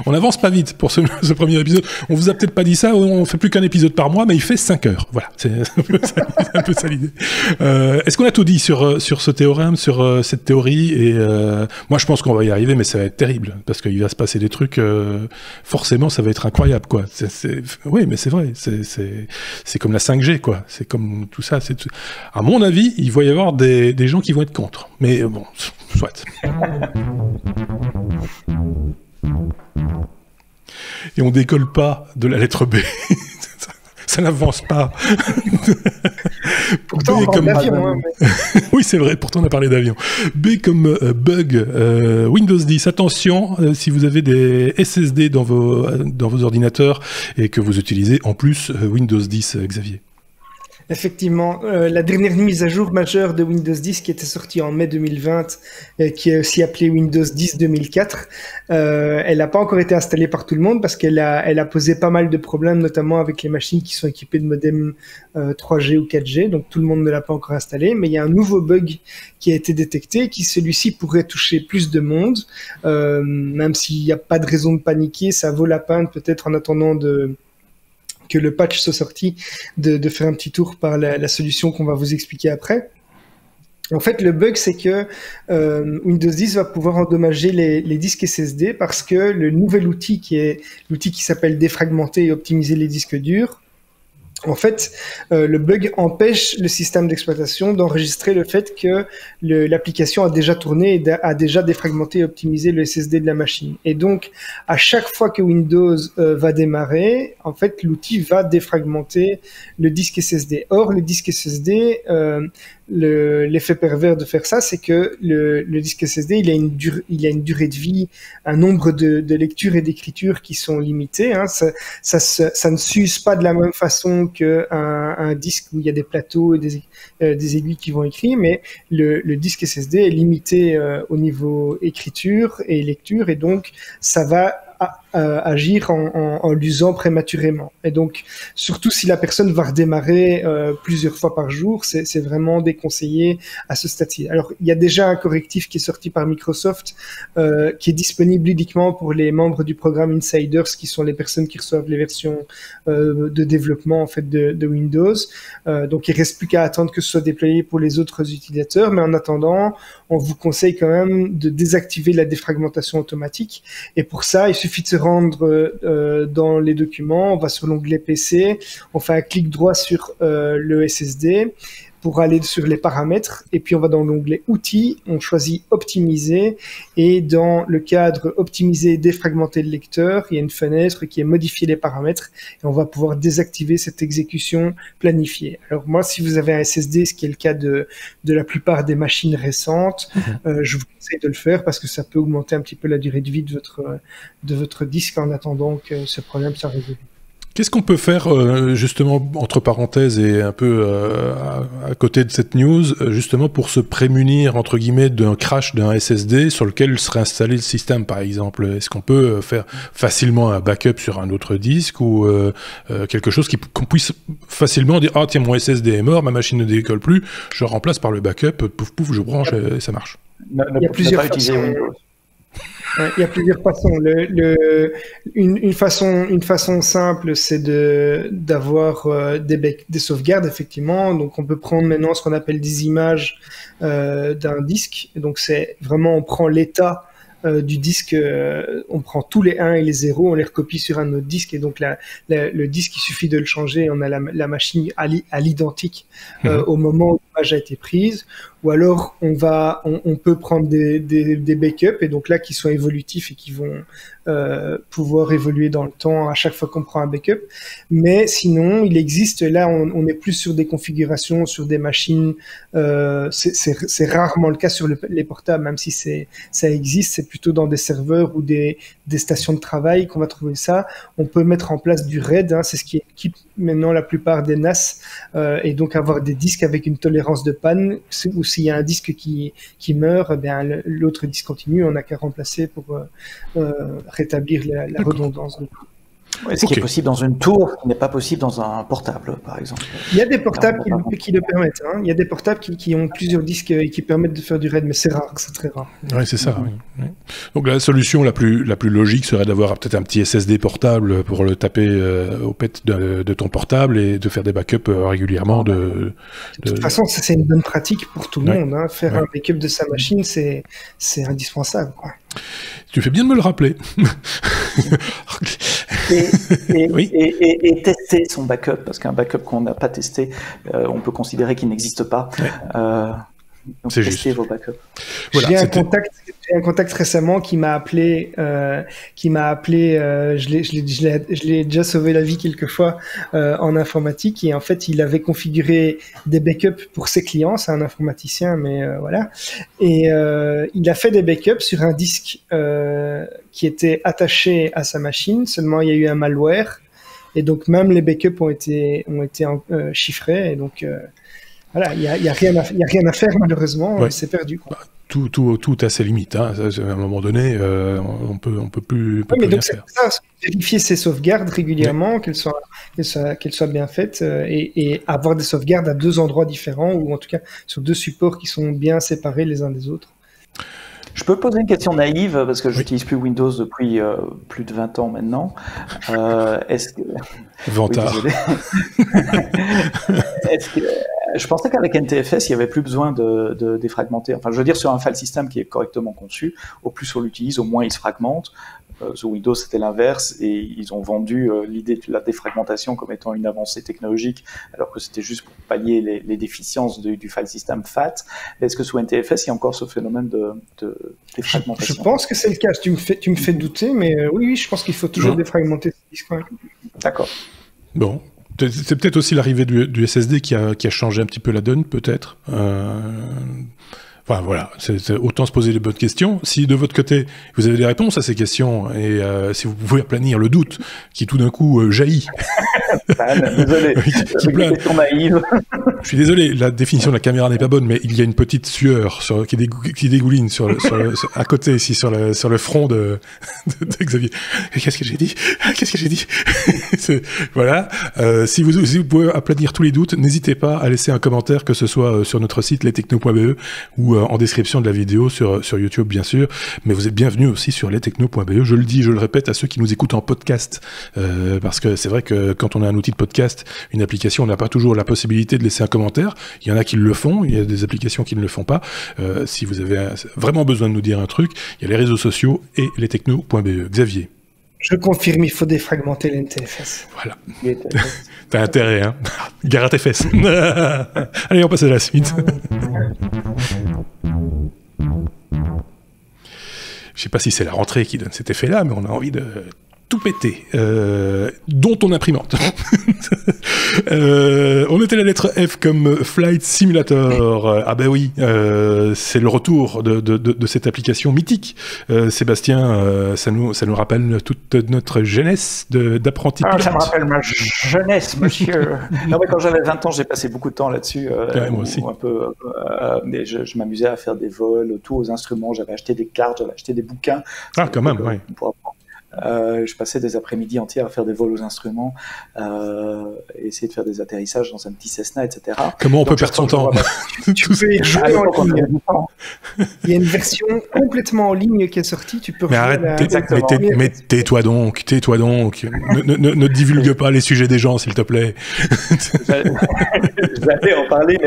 on avance pas vite pour ce premier épisode. On vous a peut-être pas dit ça, on fait plus qu'un épisode par mois, mais il fait 5 heures. Voilà, c'est un peu ça l'idée. Est-ce qu'on a tout dit sur ce théorème, sur cette théorie? Et moi, je pense qu'on va y arriver, mais ça va être terrible. Parce qu'il va se passer des trucs, forcément, ça va être incroyable, quoi. Oui, mais c'est vrai, c'est comme la 5G, quoi. C'est comme tout ça. À mon avis, il va y avoir des gens qui vont être contre. Mais bon, soit. Et on décolle pas de la lettre B. Ça n'avance pas. Pourtant, on parle d'avion. Hein, mais... Oui, c'est vrai, pourtant on a parlé d'avion. B comme bug, Windows 10. Attention, si vous avez des SSD dans vos ordinateurs et que vous utilisez en plus Windows 10, Xavier. Effectivement, la dernière mise à jour majeure de Windows 10 qui était sortie en mai 2020, qui est aussi appelée Windows 10 2004, elle n'a pas encore été installée par tout le monde parce qu'elle a posé pas mal de problèmes, notamment avec les machines qui sont équipées de modems 3G ou 4G, donc tout le monde ne l'a pas encore installée, mais il y a un nouveau bug qui a été détecté, qui celui-ci pourrait toucher plus de monde, même s'il n'y a pas de raison de paniquer, ça vaut la peine peut-être en attendant que le patch soit sorti, de faire un petit tour par la solution qu'on va vous expliquer après. En fait, le bug, c'est que Windows 10 va pouvoir endommager les disques SSD parce que le nouvel outil qui s'appelle défragmenter et optimiser les disques durs, en fait, le bug empêche le système d'exploitation d'enregistrer le fait que l'application a déjà tourné et a déjà défragmenté et optimisé le SSD de la machine. Et donc, à chaque fois que Windows va démarrer, en fait, l'outil va défragmenter le disque SSD. Or, le disque SSD, l'effet pervers de faire ça, c'est que le disque SSD, il a une durée de vie, un nombre de lectures et d'écritures qui sont limitées. Hein. Ça ne s'use pas de la même façon qu'un disque où il y a des plateaux et des aiguilles qui vont écrire, mais le disque SSD est limité au niveau écriture et lecture, et donc ça va agir en l'usant prématurément. Et donc, surtout si la personne va redémarrer plusieurs fois par jour, c'est vraiment déconseillé à ce stade-ci. Alors, il y a déjà un correctif qui est sorti par Microsoft, qui est disponible uniquement pour les membres du programme Insiders, qui sont les personnes qui reçoivent les versions de développement en fait de Windows. Donc, il reste plus qu'à attendre que ce soit déployé pour les autres utilisateurs. Mais en attendant, on vous conseille quand même de désactiver la défragmentation automatique. Et pour ça, il suffit de se rendre dans les documents, on va sur l'onglet PC, on fait un clic droit sur le SSD pour aller sur les paramètres, et puis on va dans l'onglet outils, on choisit optimiser, et dans le cadre optimiser et défragmenter le lecteur, il y a une fenêtre qui est modifier les paramètres, et on va pouvoir désactiver cette exécution planifiée. Alors moi, si vous avez un SSD, ce qui est le cas de la plupart des machines récentes, je vous conseille de le faire parce que ça peut augmenter un petit peu la durée de vie de votre disque en attendant que ce problème soit résolu. Qu'est-ce qu'on peut faire, justement, entre parenthèses et un peu à côté de cette news, justement pour se prémunir, entre guillemets, d'un crash d'un SSD sur lequel serait installé le système, par exemple? Est-ce qu'on peut faire facilement un backup sur un autre disque ou quelque chose qu'on puisse facilement dire « Ah tiens, mon SSD est mort, ma machine ne décolle plus, je remplace par le backup, pouf pouf, je branche et ça marche. » Il y a plusieurs façons. Il y a plusieurs façons. Une façon simple, c'est d'avoir des sauvegardes, effectivement. Donc, on peut prendre maintenant ce qu'on appelle des images d'un disque. Donc, c'est vraiment, on prend l'état du disque, on prend tous les 1 et les 0, on les recopie sur un autre disque, et donc le disque, il suffit de le changer, on a la machine à l'identique au moment où l'image a été prise. Ou alors on peut prendre des backups, et donc là qui sont évolutifs et qui vont pouvoir évoluer dans le temps à chaque fois qu'on prend un backup. Mais sinon, il existe, là on est plus sur des configurations, sur des machines, c'est rarement le cas sur les portables, même si ça existe, c'est plutôt dans des serveurs ou des stations de travail qu'on va trouver ça. On peut mettre en place du RAID, hein, c'est ce qui équipe maintenant la plupart des NAS, et donc avoir des disques avec une tolérance de panne, ou s'il y a un disque qui meurt, eh bien l'autre disque continue, on n'a qu'à remplacer pour rétablir la redondance. Ouais, ce qui est possible dans une tour, qui n'est pas possible dans un portable, par exemple. Il y a des portables qui le permettent. Hein. Il y a des portables qui ont plusieurs disques et qui permettent de faire du RAID, mais c'est rare, c'est très rare. Oui, c'est ça. Oui. Donc la solution la plus logique serait d'avoir peut-être un petit SSD portable pour le taper au pet de ton portable et de faire des backups régulièrement. De toute façon, c'est une bonne pratique pour tout le monde. Hein. Faire un backup de sa machine, c'est indispensable, quoi. Tu fais bien de me le rappeler. Et tester son backup, parce qu'un backup qu'on n'a pas testé, on peut considérer qu'il n'existe pas. Donc c'est testez juste. vos backups. Voilà, j'ai un contact récemment qui m'a appelé, je l'ai déjà sauvé la vie quelques fois en informatique, et en fait il avait configuré des backups pour ses clients, c'est un informaticien, mais voilà, et il a fait des backups sur un disque qui était attaché à sa machine, seulement il y a eu un malware, et donc même les backups ont été chiffrés, et donc voilà, il y a rien à faire, malheureusement, c'est perdu, quoi. Tout a ses limites. Hein. À un moment donné, on peut plus mais rien donc faire. c'est ça, vérifier ses sauvegardes régulièrement, qu'elles soient bien faites, et avoir des sauvegardes à 2 endroits différents, ou en tout cas sur 2 supports qui sont bien séparés les uns des autres. Je peux poser une question naïve, parce que je n'utilise plus Windows depuis plus de 20 ans maintenant. Est-ce que... Vantard. Oui, Je pensais qu'avec NTFS, il n'y avait plus besoin de défragmenter. Enfin, je veux dire, sur un file system qui est correctement conçu, au plus on l'utilise, au moins il se fragmente. Sur Windows, c'était l'inverse, et ils ont vendu l'idée de la défragmentation comme étant une avancée technologique, alors que c'était juste pour pallier les déficiences du file system FAT. Est-ce que sous NTFS, il y a encore ce phénomène de défragmentation? Je pense que c'est le cas. Tu me fais douter, mais oui, je pense qu'il faut toujours défragmenter ce disque. Ouais. D'accord. Bon. C'est peut-être aussi l'arrivée du SSD qui a changé un petit peu la donne, peut-être. Enfin voilà, autant se poser les bonnes questions. Si de votre côté, vous avez des réponses à ces questions, et si vous pouvez aplanir le doute qui tout d'un coup jaillit. Désolé, question naïve. Je suis désolé, la définition de la caméra n'est pas bonne, mais il y a une petite sueur qui dégouline à côté ici, sur le front de Xavier. Qu'est-ce que j'ai dit? Voilà. Si vous pouvez aplanir tous les doutes, n'hésitez pas à laisser un commentaire, que ce soit sur notre site lestechno.be ou en description de la vidéo sur YouTube, bien sûr. Mais vous êtes bienvenus aussi sur lestechno.be. Je le dis, je le répète à ceux qui nous écoutent en podcast, parce que c'est vrai que quand on a un outil de podcast, une application, on n'a pas toujours la possibilité de laisser un commentaire. Il y en a qui le font, il y a des applications qui ne le font pas. Si vous avez vraiment besoin de nous dire un truc, il y a les réseaux sociaux et lestechno.be. Xavier. Je confirme, il faut défragmenter l'NTFS. Voilà. T'as intérêt, hein. Gare à tes fesses. Allez, on passe à la suite. Je sais pas si c'est la rentrée qui donne cet effet-là, mais on a envie de tout péter, dont ton imprimante. On était la lettre F comme Flight Simulator. Ah ben oui, c'est le retour de cette application mythique. Sébastien, ça nous rappelle toute notre jeunesse d'apprenti pilote. Ça me rappelle ma jeunesse, monsieur. Non, mais quand j'avais 20 ans, j'ai passé beaucoup de temps là-dessus. Moi aussi. Un peu, mais je m'amusais à faire des vols, tout aux instruments. J'avais acheté des cartes, j'avais acheté des bouquins. Ah, quand même, oui. Je passais des après-midi entières à faire des vols aux instruments, essayer de faire des atterrissages dans un petit Cessna, etc. Comment on peut perdre son temps? Tu peux y jouer en ligne. Il y a une version complètement en ligne qui est sortie. Tu peux. Mais arrête, mais tais-toi donc. Ne divulgue pas les sujets des gens, s'il te plaît. J'allais en parler,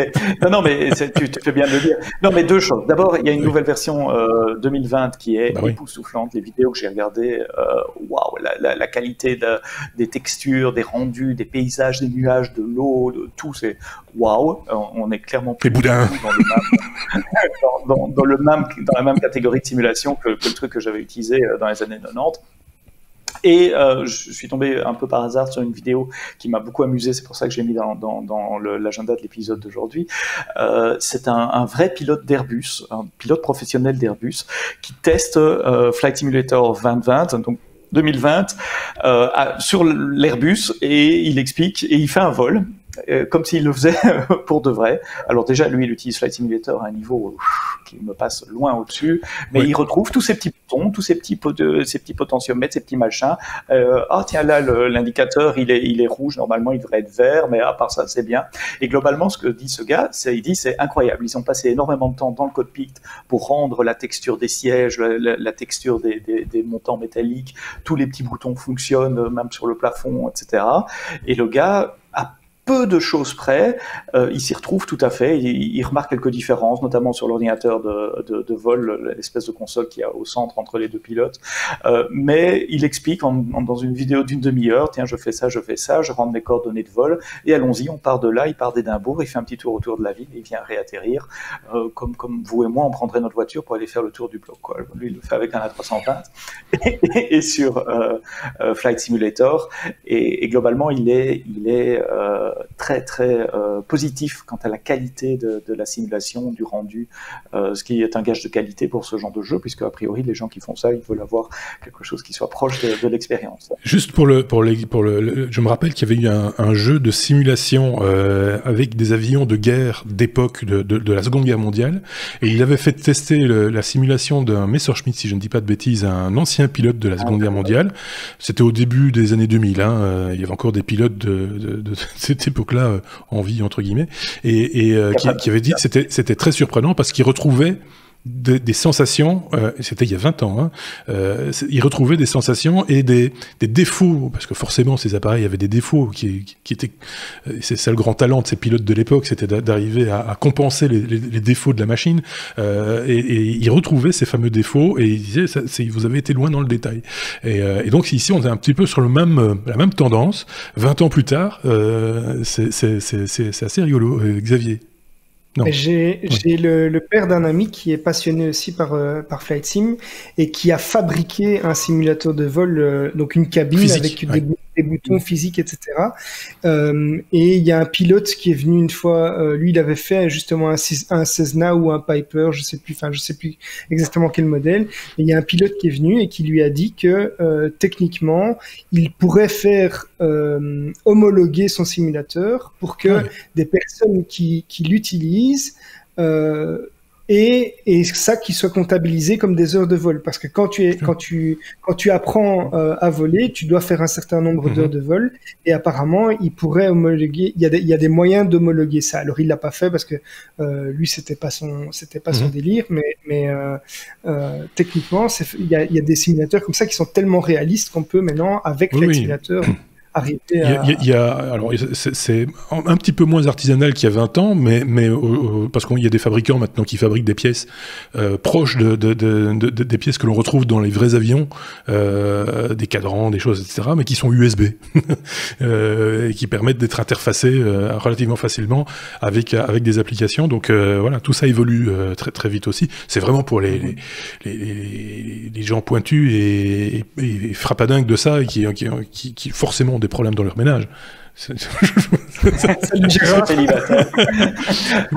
mais non, mais tu fais bien de le dire. Non, mais deux choses. D'abord, il y a une nouvelle version 2020 qui est époustouflante. Les vidéos que j'ai regardées. Waouh, la qualité des textures, des rendus, des paysages, des nuages, de l'eau, de tout, c'est waouh. On est clairement plus boudins dans la même catégorie de simulation que le truc que j'avais utilisé dans les années 90. Et je suis tombé un peu par hasard sur une vidéo qui m'a beaucoup amusé, c'est pour ça que j'ai mis dans l'agenda de l'épisode d'aujourd'hui. C'est un vrai pilote d'Airbus, un pilote professionnel d'Airbus, qui teste Flight Simulator 2020, donc 2020, sur l'Airbus, et il explique, et il fait un vol, comme s'il le faisait pour de vrai. Alors déjà, lui, il utilise Flight Simulator à un niveau qui me passe loin au-dessus, mais il retrouve tous ces petits boutons, tous ces petits potentiomètres, ces petits machins. Tiens, là, l'indicateur, il est rouge, normalement, il devrait être vert, mais à part ça, c'est bien. Et globalement, ce que dit ce gars, c'est incroyable. Ils ont passé énormément de temps dans le cockpit pour rendre la texture des sièges, la texture des montants métalliques, tous les petits boutons fonctionnent, même sur le plafond, etc. Et le gars a peu de choses près, il s'y retrouve tout à fait, il remarque quelques différences, notamment sur l'ordinateur de vol, l'espèce de console qu'il y a au centre entre les deux pilotes, mais il explique dans une vidéo d'une demi-heure, tiens, je fais ça, je rentre mes coordonnées de vol, et allons-y, on part de là, il part d'Édimbourg, il fait un petit tour autour de la ville, il vient réatterrir, comme vous et moi, on prendrait notre voiture pour aller faire le tour du bloc, quoi. Lui, il le fait avec un A320, et sur Flight Simulator, et globalement, il est très très positif quant à la qualité de la simulation, du rendu, ce qui est un gage de qualité pour ce genre de jeu, puisque a priori les gens qui font ça, ils veulent avoir quelque chose qui soit proche de l'expérience. Juste pour je me rappelle qu'il y avait eu un jeu de simulation avec des avions de guerre d'époque de la Seconde Guerre mondiale, et il avait fait tester la simulation d'un Messerschmitt, si je ne dis pas de bêtises, à un ancien pilote de la Seconde Guerre mondiale. C'était au début des années 2000, il y avait encore des pilotes de cette époque-là en vie, entre guillemets, et qui avait dit que c'était très surprenant parce qu'il retrouvait des sensations, c'était il y a 20 ans, il retrouvait des sensations et des défauts, parce que forcément ces appareils avaient des défauts qui étaient, c'est ça le grand talent de ces pilotes de l'époque, c'était d'arriver à compenser les défauts de la machine, et il retrouvait ces fameux défauts et il disait vous avez été loin dans le détail. Et donc ici on est un petit peu sur la même tendance, 20 ans plus tard, c'est assez rigolo, Xavier. J'ai le père d'un ami qui est passionné aussi par Flight Sim et qui a fabriqué un simulateur de vol, donc une cabine physique, avec des boutons physiques, etc. Et il y a un pilote qui est venu une fois, lui il avait fait justement un Cessna ou un Piper, je sais plus exactement quel modèle. Et il y a un pilote qui est venu et qui lui a dit que techniquement il pourrait faire homologuer son simulateur pour que des personnes qui l'utilisent et ça qui soit comptabilisé comme des heures de vol, parce que quand tu apprends à voler, tu dois faire un certain nombre d'heures de vol, et apparemment il pourrait homologuer. Il y a des moyens d'homologuer ça. Alors il l'a pas fait parce que lui c'était pas son délire, mais techniquement il y a des simulateurs comme ça qui sont tellement réalistes qu'on peut maintenant avec Flight Simulator alors c'est un petit peu moins artisanal qu'il y a 20 ans, mais parce qu'il y a des fabricants maintenant qui fabriquent des pièces proches des pièces que l'on retrouve dans les vrais avions, des cadrans, des choses, etc., mais qui sont USB et qui permettent d'être interfacés relativement facilement avec des applications. Donc voilà, tout ça évolue très très vite aussi. C'est vraiment pour les gens pointus et frappadingues de ça et qui forcément ont des problèmes dans leur ménage.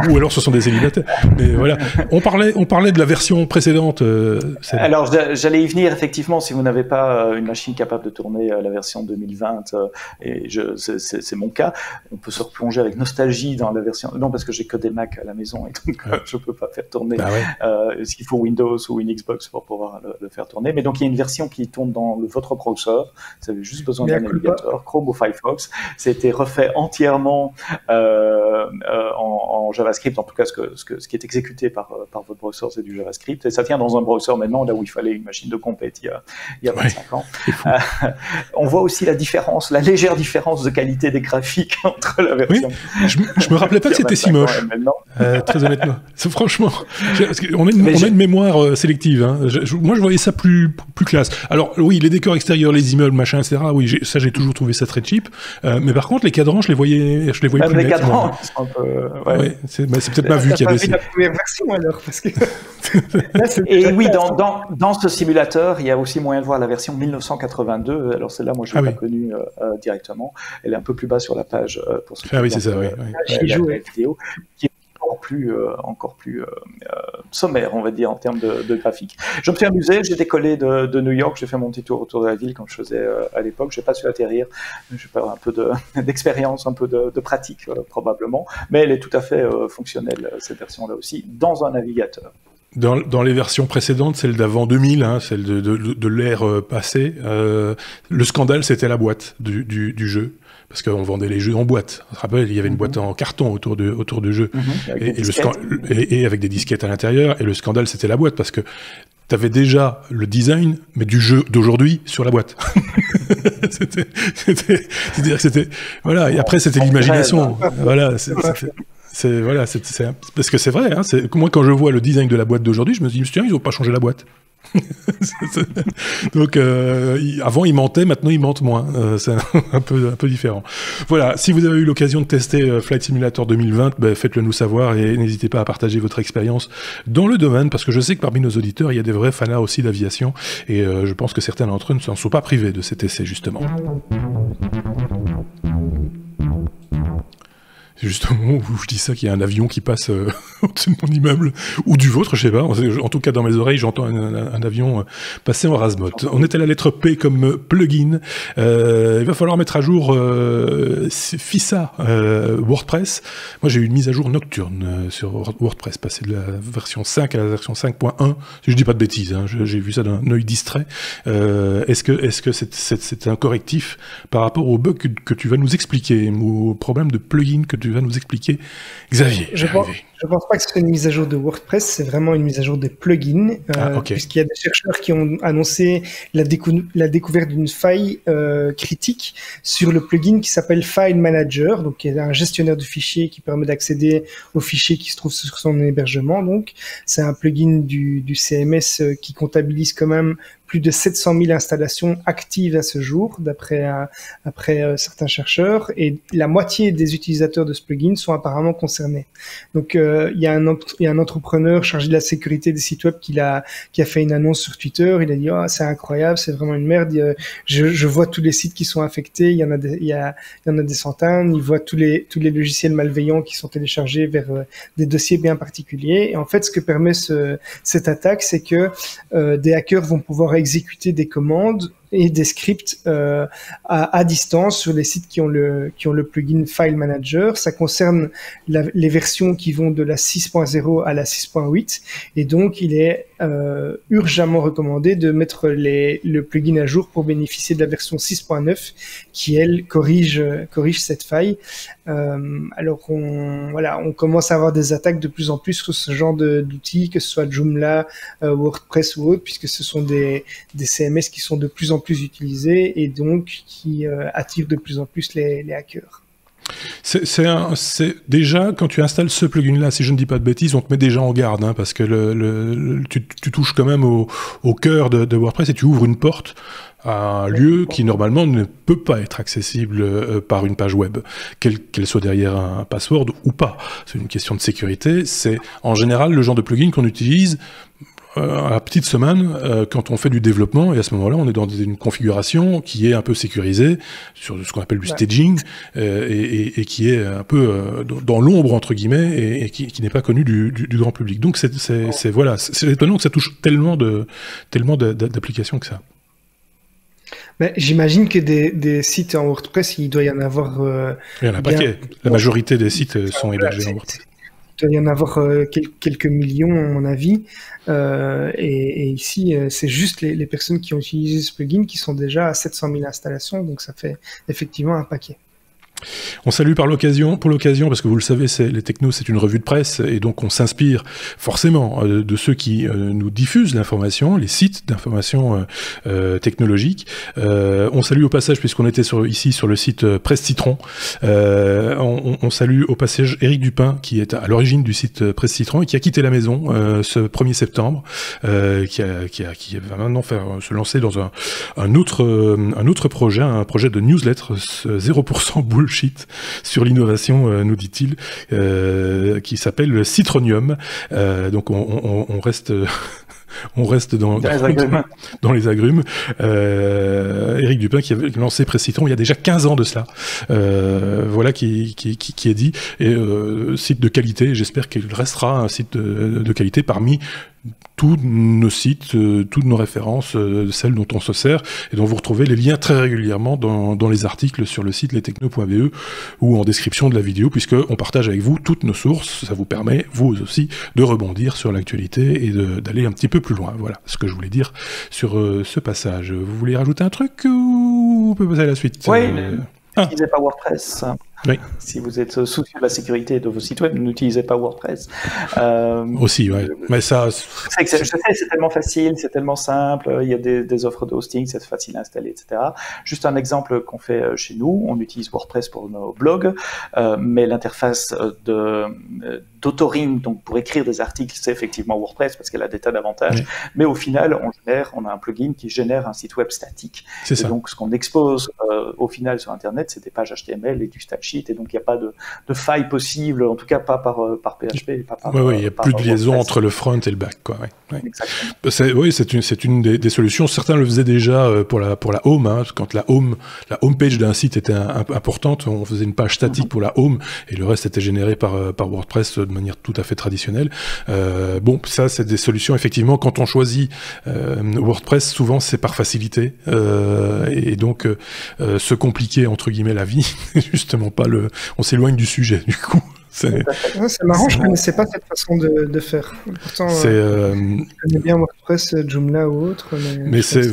Ou alors ce sont des célibataires. Mais voilà. On parlait de la version précédente. Alors j'allais y venir effectivement. Si vous n'avez pas une machine capable de tourner la version 2020, et c'est mon cas, on peut se replonger avec nostalgie dans la version. Non, parce que j'ai que des Mac à la maison et donc je peux pas faire tourner. S'il faut Windows ou une Xbox pour pouvoir le faire tourner. Mais donc il y a une version qui tourne dans votre browser. Vous avez juste besoin d'un navigateur, Chrome ou Firefox. C'était refait entièrement en JavaScript, en tout cas ce qui est exécuté par votre browser, c'est du JavaScript, et ça tient dans un browser maintenant, là où il fallait une machine de compète il y a 25 ans. On voit aussi la légère différence de qualité des graphiques entre la version... Oui, je me rappelais pas que c'était si moche, très honnêtement. Franchement, on a une mémoire sélective. Hein. Moi, je voyais ça plus classe. Alors oui, les décors extérieurs, les immeubles, machin, etc., oui, ça j'ai toujours trouvé ça très cheap, mais par contre, les cadrans, je les voyais plus nets. Les cadrans, c'est un peu... c'est peut-être pas vu qu'il y avait... T'as pas vu la première version, alors, parce que... Et oui, dans ce simulateur, il y a aussi moyen de voir la version 1982. Alors celle-là, moi, je l'ai pas connue directement. Elle est un peu plus bas sur la page pour ceux qui c'est ça, la vidéo, qui est encore plus sommaire, on va dire, en termes de graphique. Je me suis amusé, j'ai décollé de New York, j'ai fait mon petit tour autour de la ville comme je faisais à l'époque. J'ai pas su atterrir, j'ai pas un peu d'expérience, un peu de pratique probablement, mais elle est tout à fait fonctionnelle, cette version-là aussi, dans un navigateur. Dans les versions précédentes, celle d'avant 2000, celle de l'ère passée, le scandale, c'était la boîte du jeu. Parce qu'on vendait les jeux en boîte. On se rappelle, il y avait une boîte en carton autour du jeu. Et avec des disquettes à l'intérieur. Et le scandale, c'était la boîte. Parce que tu avais déjà le design, mais du jeu d'aujourd'hui sur la boîte. C'est-à-dire que c'était... Voilà. Et après, c'était l'imagination. Voilà. Parce que c'est vrai. Moi, quand je vois le design de la boîte d'aujourd'hui, je me dis, tiens, ils n'ont pas changé la boîte. Donc avant ils mentaient, maintenant ils mentent moins, c'est un peu différent. Voilà, si vous avez eu l'occasion de tester Flight Simulator 2020, faites-le nous savoir et n'hésitez pas à partager votre expérience dans le domaine, parce que je sais que parmi nos auditeurs il y a des vrais fanats aussi d'aviation et je pense que certains d'entre eux ne s'en sont pas privés de cet essai justement. C'est juste au moment où je dis ça qu'il y a un avion qui passe au-dessus de mon immeuble, ou du vôtre, je sais pas. En tout cas, dans mes oreilles, j'entends un avion passer en rasmot. On est à la lettre P comme plugin. Il va falloir mettre à jour FISA WordPress. Moi, j'ai eu une mise à jour nocturne sur WordPress, passer de la version 5 à la version 5.1. Si je dis pas de bêtises, j'ai vu ça d'un œil distrait. Est-ce que c'est un correctif par rapport au bug que tu vas nous expliquer, ou au problème de plugin que tu vas nous expliquer, Xavier? Je ne pense pas que ce soit une mise à jour de WordPress, c'est vraiment une mise à jour des plugins, puisqu'il y a des chercheurs qui ont annoncé la découverte d'une faille critique sur le plugin qui s'appelle File Manager, donc qui est un gestionnaire de fichiers qui permet d'accéder aux fichiers qui se trouvent sur son hébergement. Donc, c'est un plugin du CMS qui comptabilise quand même plus de 700 000 installations actives à ce jour, d'après certains chercheurs, et la moitié des utilisateurs de ce plugin sont apparemment concernés. Donc, il y a un entrepreneur chargé de la sécurité des sites web qui a fait une annonce sur Twitter. Il a dit c'est incroyable, c'est vraiment une merde. Je vois tous les sites qui sont affectés. Il y en a des centaines. Il voit tous les logiciels malveillants qui sont téléchargés vers des dossiers bien particuliers. Et en fait, ce que permet cette attaque, c'est que des hackers vont pouvoir exécuter des commandes et des scripts à distance sur les sites qui ont le plugin File Manager. Ça concerne les versions qui vont de la 6.0 à la 6.8, et donc il est urgemment recommandé de mettre le plugin à jour pour bénéficier de la version 6.9 qui, elle, corrige cette faille. Alors on commence à avoir des attaques de plus en plus sur ce genre d'outils, que ce soit Joomla, WordPress ou autre, puisque ce sont des CMS qui sont de plus en plus utilisés et donc qui attirent de plus en plus les hackers. C'est déjà, quand tu installes ce plugin-là, si je ne dis pas de bêtises, on te met déjà en garde, hein, parce que tu touches quand même au cœur de WordPress et tu ouvres une porte à un lieu qui normalement ne peut pas être accessible par une page web, qu'elle soit derrière un password ou pas. C'est une question de sécurité. C'est en général le genre de plugin qu'on utilise à la petite semaine quand on fait du développement, et à ce moment-là on est dans une configuration qui est un peu sécurisée sur ce qu'on appelle du staging, et qui est un peu dans l'ombre entre guillemets, et qui n'est pas connu du grand public. Donc c'est étonnant que ça touche tellement d'applications que ça. Mais j'imagine que des sites en WordPress, il doit y en avoir... il y en a un paquet. La majorité des sites sont hébergés en WordPress. Il doit y en avoir quelques millions, à mon avis. Et ici, c'est juste les personnes qui ont utilisé ce plugin qui sont déjà à 700 000 installations, donc ça fait effectivement un paquet. On salue pour l'occasion, parce que vous le savez, les Technos, c'est une revue de presse, et donc on s'inspire forcément de ceux qui nous diffusent l'information, les sites d'information technologique. On salue au passage, puisqu'on était ici sur le site Presse Citron, on salue au passage Éric Dupin, qui est à l'origine du site Presse Citron et qui a quitté la maison ce 1er septembre, qui va maintenant se lancer dans un autre projet, un projet de newsletter 0% bullshit sur l'innovation, nous dit-il, qui s'appelle Citronium. Donc on reste... On reste dans les agrumes. Éric Dupin qui avait lancé Presse Citron il y a déjà 15 ans de cela. Voilà qui est dit. Et site de qualité, j'espère qu'il restera un site de qualité parmi tous nos sites, toutes nos références, celles dont on se sert, et dont vous retrouvez les liens très régulièrement dans les articles sur le site lestechno.be ou en description de la vidéo, puisqu'on partage avec vous toutes nos sources. Ça vous permet, vous aussi, de rebondir sur l'actualité et d'aller un petit peu plus loin. Voilà ce que je voulais dire sur ce passage. Vous voulez rajouter un truc ou on peut passer à la suite? Oui, n'utilisez pas WordPress. Oui. Si vous êtes soucieux de la sécurité de vos sites web, n'utilisez pas WordPress. Aussi, ouais. Mais ça... Je sais, c'est tellement facile, c'est tellement simple, il y a des offres de hosting, c'est facile à installer, etc. Juste un exemple qu'on fait chez nous, on utilise WordPress pour nos blogs, mais l'interface d'autoring, donc pour écrire des articles, c'est effectivement WordPress parce qu'elle a des tas d'avantages. Oui. Mais au final, on a un plugin qui génère un site web statique. C'est ça. Donc, ce qu'on expose au final sur Internet, c'est des pages HTML et du stat sheet, et donc il n'y a pas de faille possible, en tout cas pas par PHP. Oui, il n'y a plus de liaison entre le front et le back, quoi. Ouais. Exactement. Oui, c'est une des solutions. Certains le faisaient déjà pour la home, hein, quand la home page d'un site était importante, on faisait une page statique pour la home, et le reste était généré par WordPress de manière tout à fait traditionnelle. Bon, ça, c'est des solutions, effectivement, quand on choisit WordPress, souvent c'est par facilité, et donc se compliquer, entre guillemets, la vie, justement pas on s'éloigne du sujet, du coup. C'est marrant, je connaissais pas cette façon de faire. Pourtant, je connais bien WordPress, Joomla ou autre. Mais c'est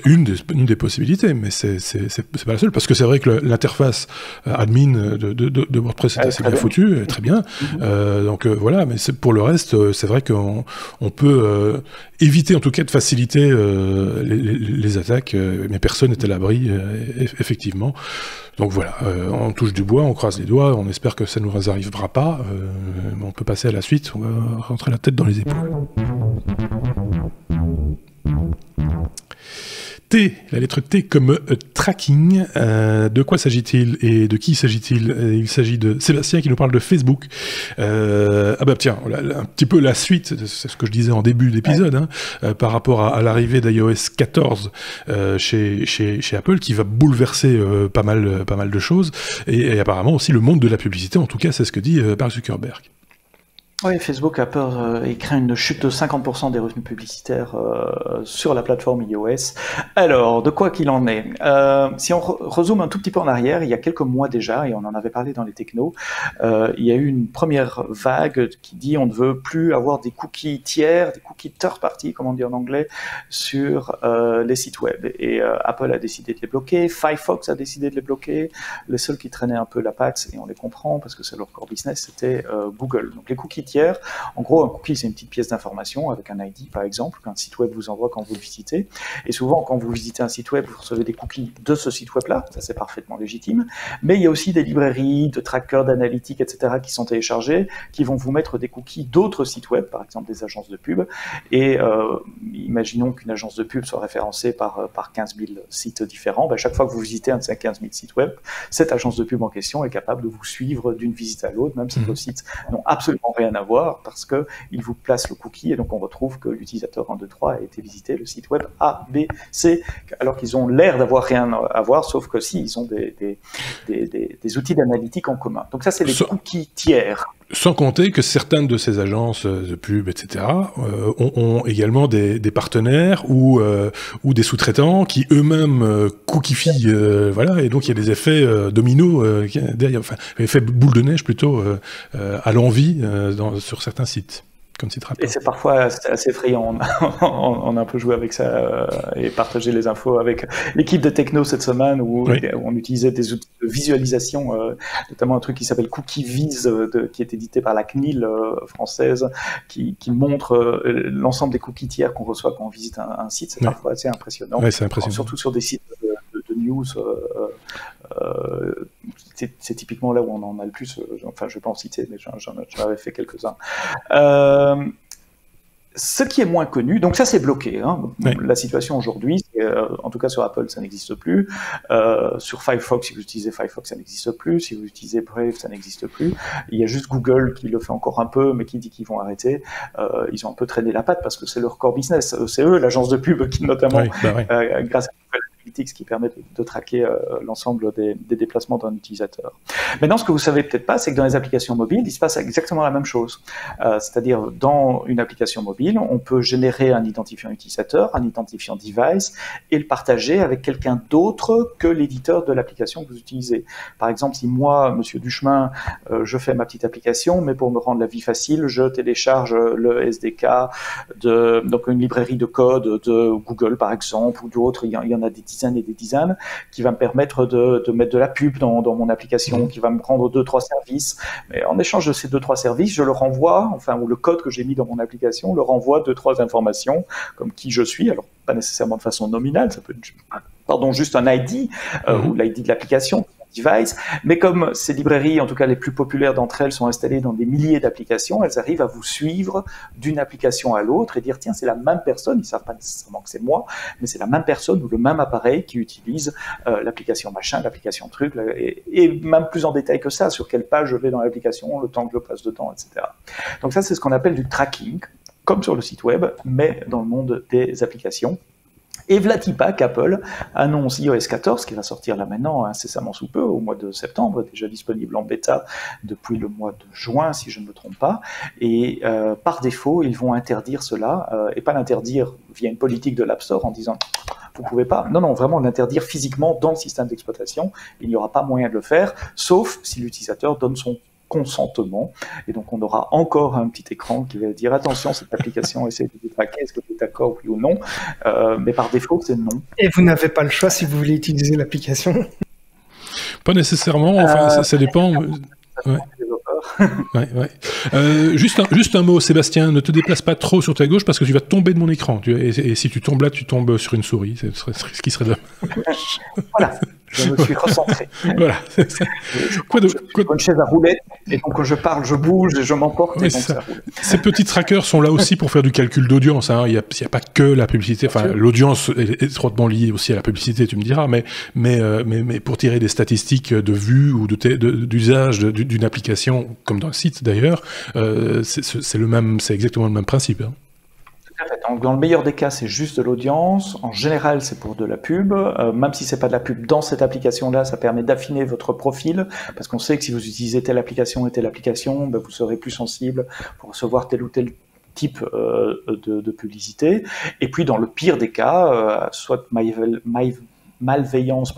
une des possibilités, mais c'est pas la seule, parce que c'est vrai que l'interface admin de WordPress est assez bien foutue, très bien. Donc voilà, mais pour le reste, c'est vrai qu'on peut éviter en tout cas de faciliter les attaques, mais personne n'est à l'abri, effectivement. Donc voilà, on touche du bois, on croise les doigts, on espère que ça ne nous arrivera pas. On peut passer à la suite, on va rentrer la tête dans les épaules. T, la lettre T comme tracking. De quoi s'agit-il et de qui s'agit-il? Il s'agit de Sébastien qui nous parle de Facebook. Tiens, un petit peu la suite, c'est ce que je disais en début d'épisode, par rapport à l'arrivée d'iOS 14 chez Apple, qui va bouleverser pas mal de choses, et apparemment aussi le monde de la publicité, en tout cas c'est ce que dit Mark Zuckerberg. Oui, Facebook a peur et craint une chute de 50% des revenus publicitaires sur la plateforme iOS. Alors, de quoi qu'il en est, si on rezoome un tout petit peu en arrière, il y a quelques mois déjà, et on en avait parlé dans les technos, il y a eu une première vague qui dit on ne veut plus avoir des cookies tiers, des cookies third party, comme on dit en anglais, sur les sites web. Et Apple a décidé de les bloquer, Firefox a décidé de les bloquer. Les seuls qui traînaient un peu la patte, et on les comprend parce que c'est leur core business, c'était Google. Donc les cookies tiers, en gros, un cookie, c'est une petite pièce d'information avec un ID, par exemple, qu'un site web vous envoie quand vous le visitez. Et souvent, quand vous visitez un site web, vous recevez des cookies de ce site web-là. Ça, c'est parfaitement légitime. Mais il y a aussi des librairies, de trackers, d'analytiques, etc., qui sont téléchargés, qui vont vous mettre des cookies d'autres sites web, par exemple des agences de pub. Et imaginons qu'une agence de pub soit référencée par 15 000 sites différents. Ben, chaque fois que vous visitez un de ces 15 000 sites web, cette agence de pub en question est capable de vous suivre d'une visite à l'autre, même si vos sites n'ont absolument rien à voir, parce qu'il vous place le cookie, et donc on retrouve que l'utilisateur 1, 2, 3 a été visiter le site web A, B, C, alors qu'ils ont l'air d'avoir rien à voir, sauf que si, ils ont des outils d'analytique en commun. Donc ça, c'est les cookies tiers. Sans compter que certaines de ces agences de pub, etc., ont également des partenaires ou des sous-traitants qui eux-mêmes cookifient, voilà, et donc il y a des effets dominos derrière, enfin, effets boule de neige plutôt à l'envi sur certains sites. Et c'est parfois assez effrayant. On a un peu joué avec ça et partagé les infos avec l'équipe de Techno cette semaine où on utilisait des outils de visualisation, notamment un truc qui s'appelle CookieViz, qui est édité par la CNIL française, qui montre l'ensemble des cookies tiers qu'on reçoit quand on visite un site. C'est parfois assez impressionnant. Ouais, c'est impressionnant. Surtout sur des sites de news. C'est typiquement là où on en a le plus, enfin je ne vais pas en citer, mais j'en avais fait quelques-uns. Ce qui est moins connu, donc ça c'est bloqué, La situation aujourd'hui, en tout cas sur Apple ça n'existe plus, sur Firefox, si vous utilisez Firefox ça n'existe plus, si vous utilisez Brave ça n'existe plus, il y a juste Google qui le fait encore un peu, mais qui dit qu'ils vont arrêter. Ils ont un peu traîné la patte parce que c'est leur core business, c'est eux l'agence de pub qui notamment, grâce à qui permet de traquer l'ensemble des déplacements d'un utilisateur. Maintenant, ce que vous savez peut-être pas, c'est que dans les applications mobiles, il se passe exactement la même chose. C'est-à-dire, dans une application mobile, on peut générer un identifiant utilisateur, un identifiant device, et le partager avec quelqu'un d'autre que l'éditeur de l'application que vous utilisez. Par exemple, si moi, Monsieur Duchemin, je fais ma petite application, mais pour me rendre la vie facile, je télécharge le SDK donc une librairie de code de Google, par exemple, ou d'autres, il y en a des dizaines et des dizaines, qui va me permettre de mettre de la pub dans mon application, qui va me prendre 2-3 services. Mais en échange de ces 2-3 services, je le renvoie, ou le code que j'ai mis dans mon application le renvoie 2-3 informations, comme qui je suis, alors pas nécessairement de façon nominale, ça peut être, juste un ID, ou l'ID de l'application, device, mais comme ces librairies, en tout cas les plus populaires d'entre elles, sont installées dans des milliers d'applications, elles arrivent à vous suivre d'une application à l'autre et dire tiens, c'est la même personne, ils ne savent pas nécessairement que c'est moi, mais c'est la même personne ou le même appareil qui utilise l'application machin, l'application truc, et même plus en détail que ça, sur quelle page je vais dans l'application, le temps que je passe dedans, etc. Donc ça, c'est ce qu'on appelle du tracking, comme sur le site web, mais dans le monde des applications. Et v'là-t-il pas qu'Apple annonce iOS 14, qui va sortir là maintenant incessamment sous peu, au mois de septembre, déjà disponible en bêta depuis le mois de juin, si je ne me trompe pas, et par défaut, ils vont interdire cela, et pas l'interdire via une politique de l'App Store en disant vous pouvez pas, non, vraiment l'interdire physiquement dans le système d'exploitation, il n'y aura pas moyen de le faire, sauf si l'utilisateur donne son consentement, et donc on aura encore un petit écran qui va dire attention, cette application essaie de vous traquer, est-ce que tu es d'accord, oui ou non, mais par défaut c'est non. Et vous n'avez pas le choix si vous voulez utiliser l'application. Pas nécessairement, enfin ça dépend. Ouais. Juste un mot, Sébastien, ne te déplace pas trop sur ta gauche parce que tu vas tomber de mon écran. Et si tu tombes là, tu tombes sur une souris, ce qui serait dommage. Voilà, je me suis recentré. Voilà. Quoi une chaise à roulettes, et donc quand je parle, je bouge et je m'emporte. Ouais, ces petits trackers sont là aussi pour faire du calcul d'audience. Hein. Il n'y a pas que la publicité. Enfin, l'audience est étroitement liée aussi à la publicité, tu me diras, mais pour tirer des statistiques de vues ou d'usage d'une application, comme dans le site d'ailleurs, c'est exactement le même principe. Hein. Donc, dans le meilleur des cas, c'est juste de l'audience. En général, c'est pour de la pub. Même si c'est pas de la pub dans cette application-là, ça permet d'affiner votre profil, parce qu'on sait que si vous utilisez telle application et telle application, ben, vous serez plus sensible pour recevoir tel ou tel type de publicité. Et puis, dans le pire des cas, soit malveillance,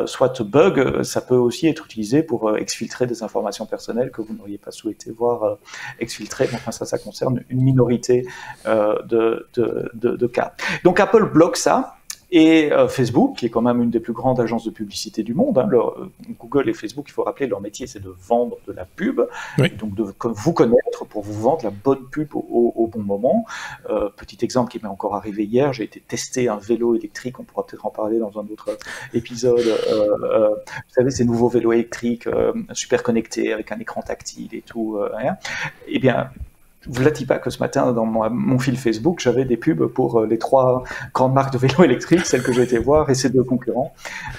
soit bug, ça peut aussi être utilisé pour exfiltrer des informations personnelles que vous n'auriez pas souhaité voir exfiltrées. Enfin, ça concerne une minorité de cas. Donc Apple bloque ça. Et Facebook, qui est quand même une des plus grandes agences de publicité du monde, hein, Google et Facebook, il faut rappeler, leur métier, c'est de vendre de la pub, oui. Donc de vous connaître pour vous vendre la bonne pub au bon moment. Petit exemple qui m'est encore arrivé hier, j'ai été tester un vélo électrique, on pourra peut-être en parler dans un autre épisode. Vous savez, ces nouveaux vélos électriques super connectés, avec un écran tactile et tout. Eh bien, vous ne l'avez pas que ce matin, dans mon fil Facebook, j'avais des pubs pour les 3 grandes marques de vélos électriques, celles que j'ai été voir, et ces 2 concurrents.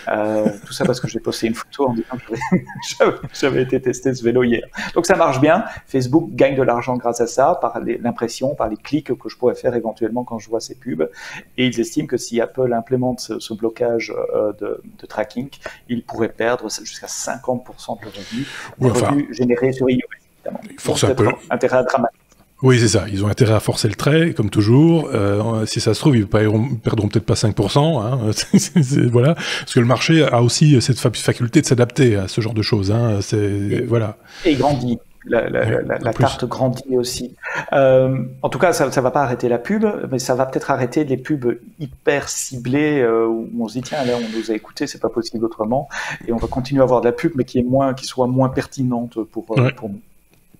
Tout ça parce que j'ai posté une photo en disant que j'avais été tester ce vélo hier. Donc ça marche bien. Facebook gagne de l'argent grâce à ça, par l'impression, par les clics que je pourrais faire éventuellement quand je vois ces pubs. Et ils estiment que si Apple implémente ce blocage de tracking, ils pourraient perdre jusqu'à 50% de leurs revenus générés sur iOS. Force Apple. Intérêt à dramatique. Oui, c'est ça. Ils ont intérêt à forcer le trait, comme toujours. Si ça se trouve, ils perdront peut-être pas 5%. Hein. Voilà. Parce que le marché a aussi cette faculté de s'adapter à ce genre de choses. Hein. Voilà. Et il grandit. La tarte grandit aussi. En tout cas, ça va pas arrêter la pub, mais ça va peut-être arrêter les pubs hyper ciblées où on se dit tiens, là on nous a écoutés, c'est pas possible autrement, et on va continuer à avoir de la pub, mais qui soit moins pertinente pour nous.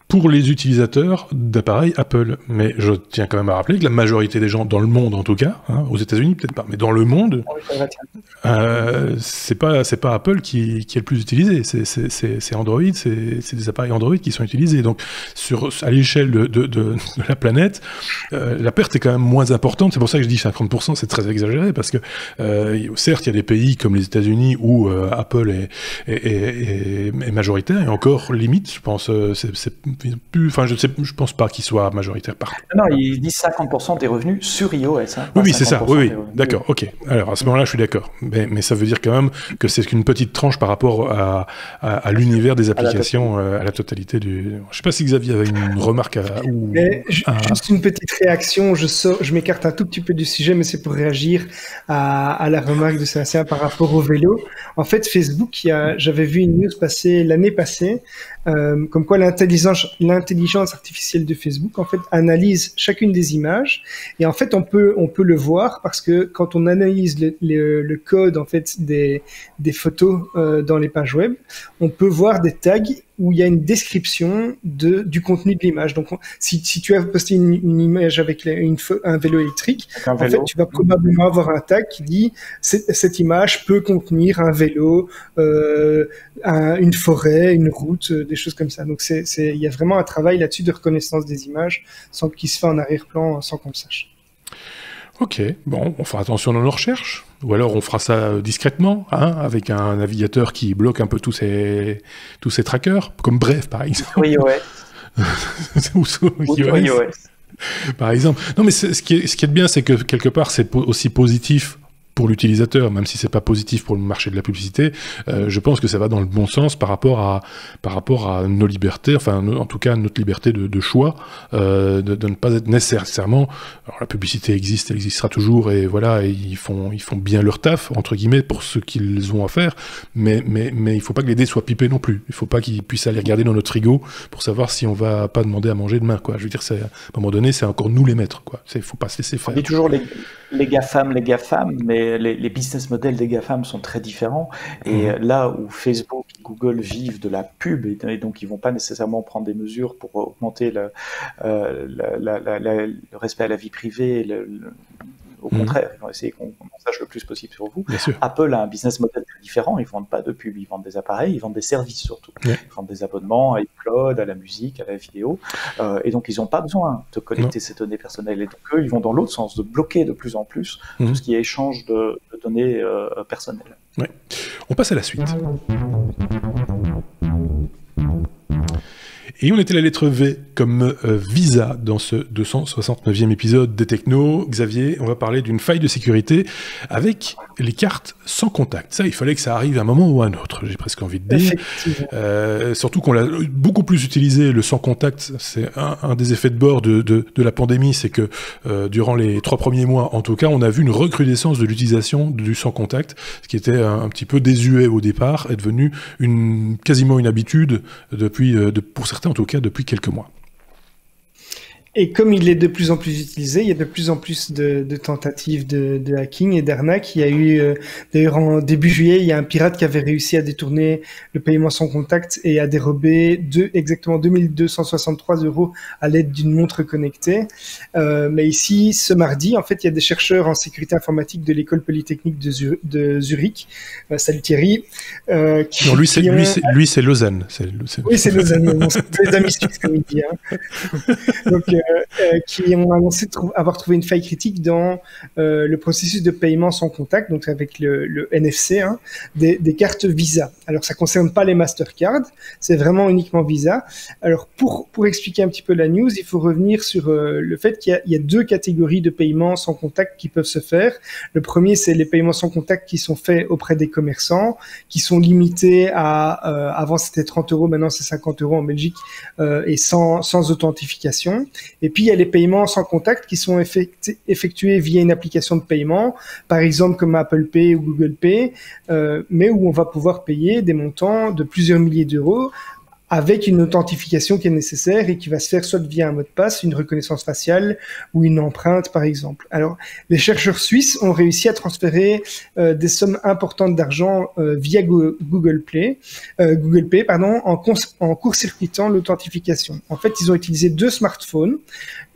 Pour les utilisateurs d'appareils Apple. Mais je tiens quand même à rappeler que la majorité des gens, dans le monde en tout cas, hein, aux États-Unis peut-être pas, mais dans le monde, c'est pas Apple qui est le plus utilisé, c'est Android, c'est des appareils Android qui sont utilisés. Donc à l'échelle de la planète, la perte est quand même moins importante. C'est pour ça que je dis 50%, c'est très exagéré, parce que certes il y a des pays comme les États-Unis où Apple est majoritaire, et encore limite, je pense, je pense pas qu'il soit majoritaire partout. Non, ils disent 50% des revenus sur iOS. Hein, oui, c'est ça. Oui, d'accord. Ok. Alors à ce moment-là, je suis d'accord. Mais ça veut dire quand même que c'est qu'une petite tranche par rapport à l'univers des applications, à la totalité du. Je sais pas si Xavier avait une remarque juste une petite réaction. Je m'écarte un tout petit peu du sujet, mais c'est pour réagir à la remarque de Sébastien par rapport au vélo. En fait, Facebook, j'avais vu une news passer l'année passée. Comme quoi l'intelligence artificielle de Facebook en fait analyse chacune des images, et en fait on peut le voir parce que quand on analyse le code en fait des photos dans les pages web, on peut voir des tags où il y a une description du contenu de l'image. Donc si tu as posté une image avec un vélo électrique, fait tu vas probablement avoir un tag qui dit cette image peut contenir un vélo, une forêt, une route, des choses comme ça. Donc il y a vraiment un travail là-dessus de reconnaissance des images qui se fait en arrière-plan sans qu'on le sache. Ok, bon, on fera attention dans nos recherches, ou alors on fera ça discrètement, hein, avec un navigateur qui bloque un peu tous ces trackers, comme Bref par exemple. Oui, ouais. Ou iOS. Par exemple. Non, mais ce qui est bien, c'est que quelque part c'est aussi positif pour l'utilisateur, même si c'est pas positif pour le marché de la publicité, je pense que ça va dans le bon sens par rapport à nos libertés, enfin en tout cas notre liberté de choix, de ne pas être nécessairement. Alors la publicité existe, elle existera toujours, et voilà, et ils font bien leur taf entre guillemets pour ce qu'ils ont à faire, mais il faut pas que les dés soient pipés non plus. Il faut pas qu'ils puissent aller regarder dans notre frigo pour savoir si on va pas demander à manger demain, quoi. Je veux dire, à un moment donné, c'est encore nous les maîtres, quoi. Il faut pas se laisser faire. On dit toujours les GAFAM, mais les business models des GAFAM sont très différents. Et là où Facebook et Google vivent de la pub, et donc ils vont pas nécessairement prendre des mesures pour augmenter le respect à la vie privée, au contraire, ils vont essayer qu'on sache le plus possible sur vous. Apple a un business model très différent. Ils vendent pas de pub, ils vendent des appareils, ils vendent des services surtout. Ils vendent des abonnements à iCloud, à la musique, à la vidéo. Et donc, ils n'ont pas besoin de collecter ces données personnelles. Et donc, eux, ils vont dans l'autre sens, de bloquer de plus en plus tout ce qui est échange de données personnelles. Ouais. On passe à la suite. Et on était la lettre V comme Visa dans ce 269e épisode des Technos. Xavier, on va parler d'une faille de sécurité avec les cartes sans contact. Ça, il fallait que ça arrive à un moment ou à un autre, j'ai presque envie de dire. Surtout qu'on l'a beaucoup plus utilisé, le sans contact. C'est un des effets de bord de la pandémie, c'est que durant les 3 premiers mois, en tout cas, on a vu une recrudescence de l'utilisation du sans contact, ce qui était un petit peu désuet au départ, est devenu quasiment une habitude pour certains, en tout cas depuis quelques mois. Et comme il est de plus en plus utilisé, il y a de plus en plus de tentatives de hacking et d'arnaque. Il y a eu, d'ailleurs en début juillet, il y a un pirate qui avait réussi à détourner le paiement sans contact et à dérober exactement 2263 € à l'aide d'une montre connectée. Mais ici, ce mardi, en fait, il y a des chercheurs en sécurité informatique de l'école polytechnique de Zurich. Salut Thierry. Non, lui, c'est Lausanne. Oui, c'est Lausanne. C'est des amis suisses, comme il dit. Hein. Donc, qui ont annoncé avoir trouvé une faille critique dans le processus de paiement sans contact, donc avec le NFC, hein, des cartes Visa. Alors, ça concerne pas les Mastercard, c'est vraiment uniquement Visa. Alors, pour expliquer un petit peu la news, il faut revenir sur le fait qu'il y a 2 catégories de paiements sans contact qui peuvent se faire. Le premier, c'est les paiements sans contact qui sont faits auprès des commerçants, qui sont limités à, avant c'était 30 €, maintenant c'est 50 € en Belgique, et sans authentification. Et puis, il y a les paiements sans contact qui sont effectués via une application de paiement, par exemple comme Apple Pay ou Google Pay, mais où on va pouvoir payer des montants de plusieurs milliers d'euros avec une authentification qui est nécessaire et qui va se faire soit via un mot de passe, une reconnaissance faciale ou une empreinte, par exemple. Alors, les chercheurs suisses ont réussi à transférer des sommes importantes d'argent via Google Pay, en court-circuitant l'authentification. En fait, ils ont utilisé 2 smartphones.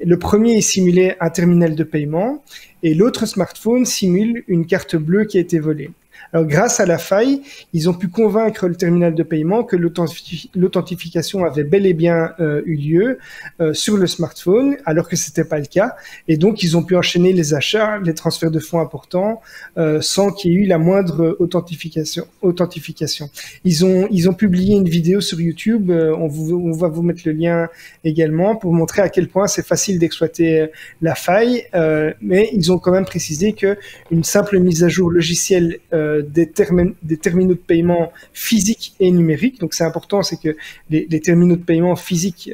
Le premier simulait un terminal de paiement et l'autre smartphone simule une carte bleue qui a été volée. Alors, grâce à la faille, ils ont pu convaincre le terminal de paiement que l'authentification avait bel et bien eu lieu sur le smartphone, alors que c'était pas le cas. Et donc, ils ont pu enchaîner les achats, les transferts de fonds importants, sans qu'il y ait eu la moindre authentification. Ils ont publié une vidéo sur YouTube. On va vous mettre le lien également pour montrer à quel point c'est facile d'exploiter la faille. Mais ils ont quand même précisé que une simple mise à jour logicielle des terminaux de paiement physiques et numériques. Donc c'est important, c'est que les terminaux de paiement physiques,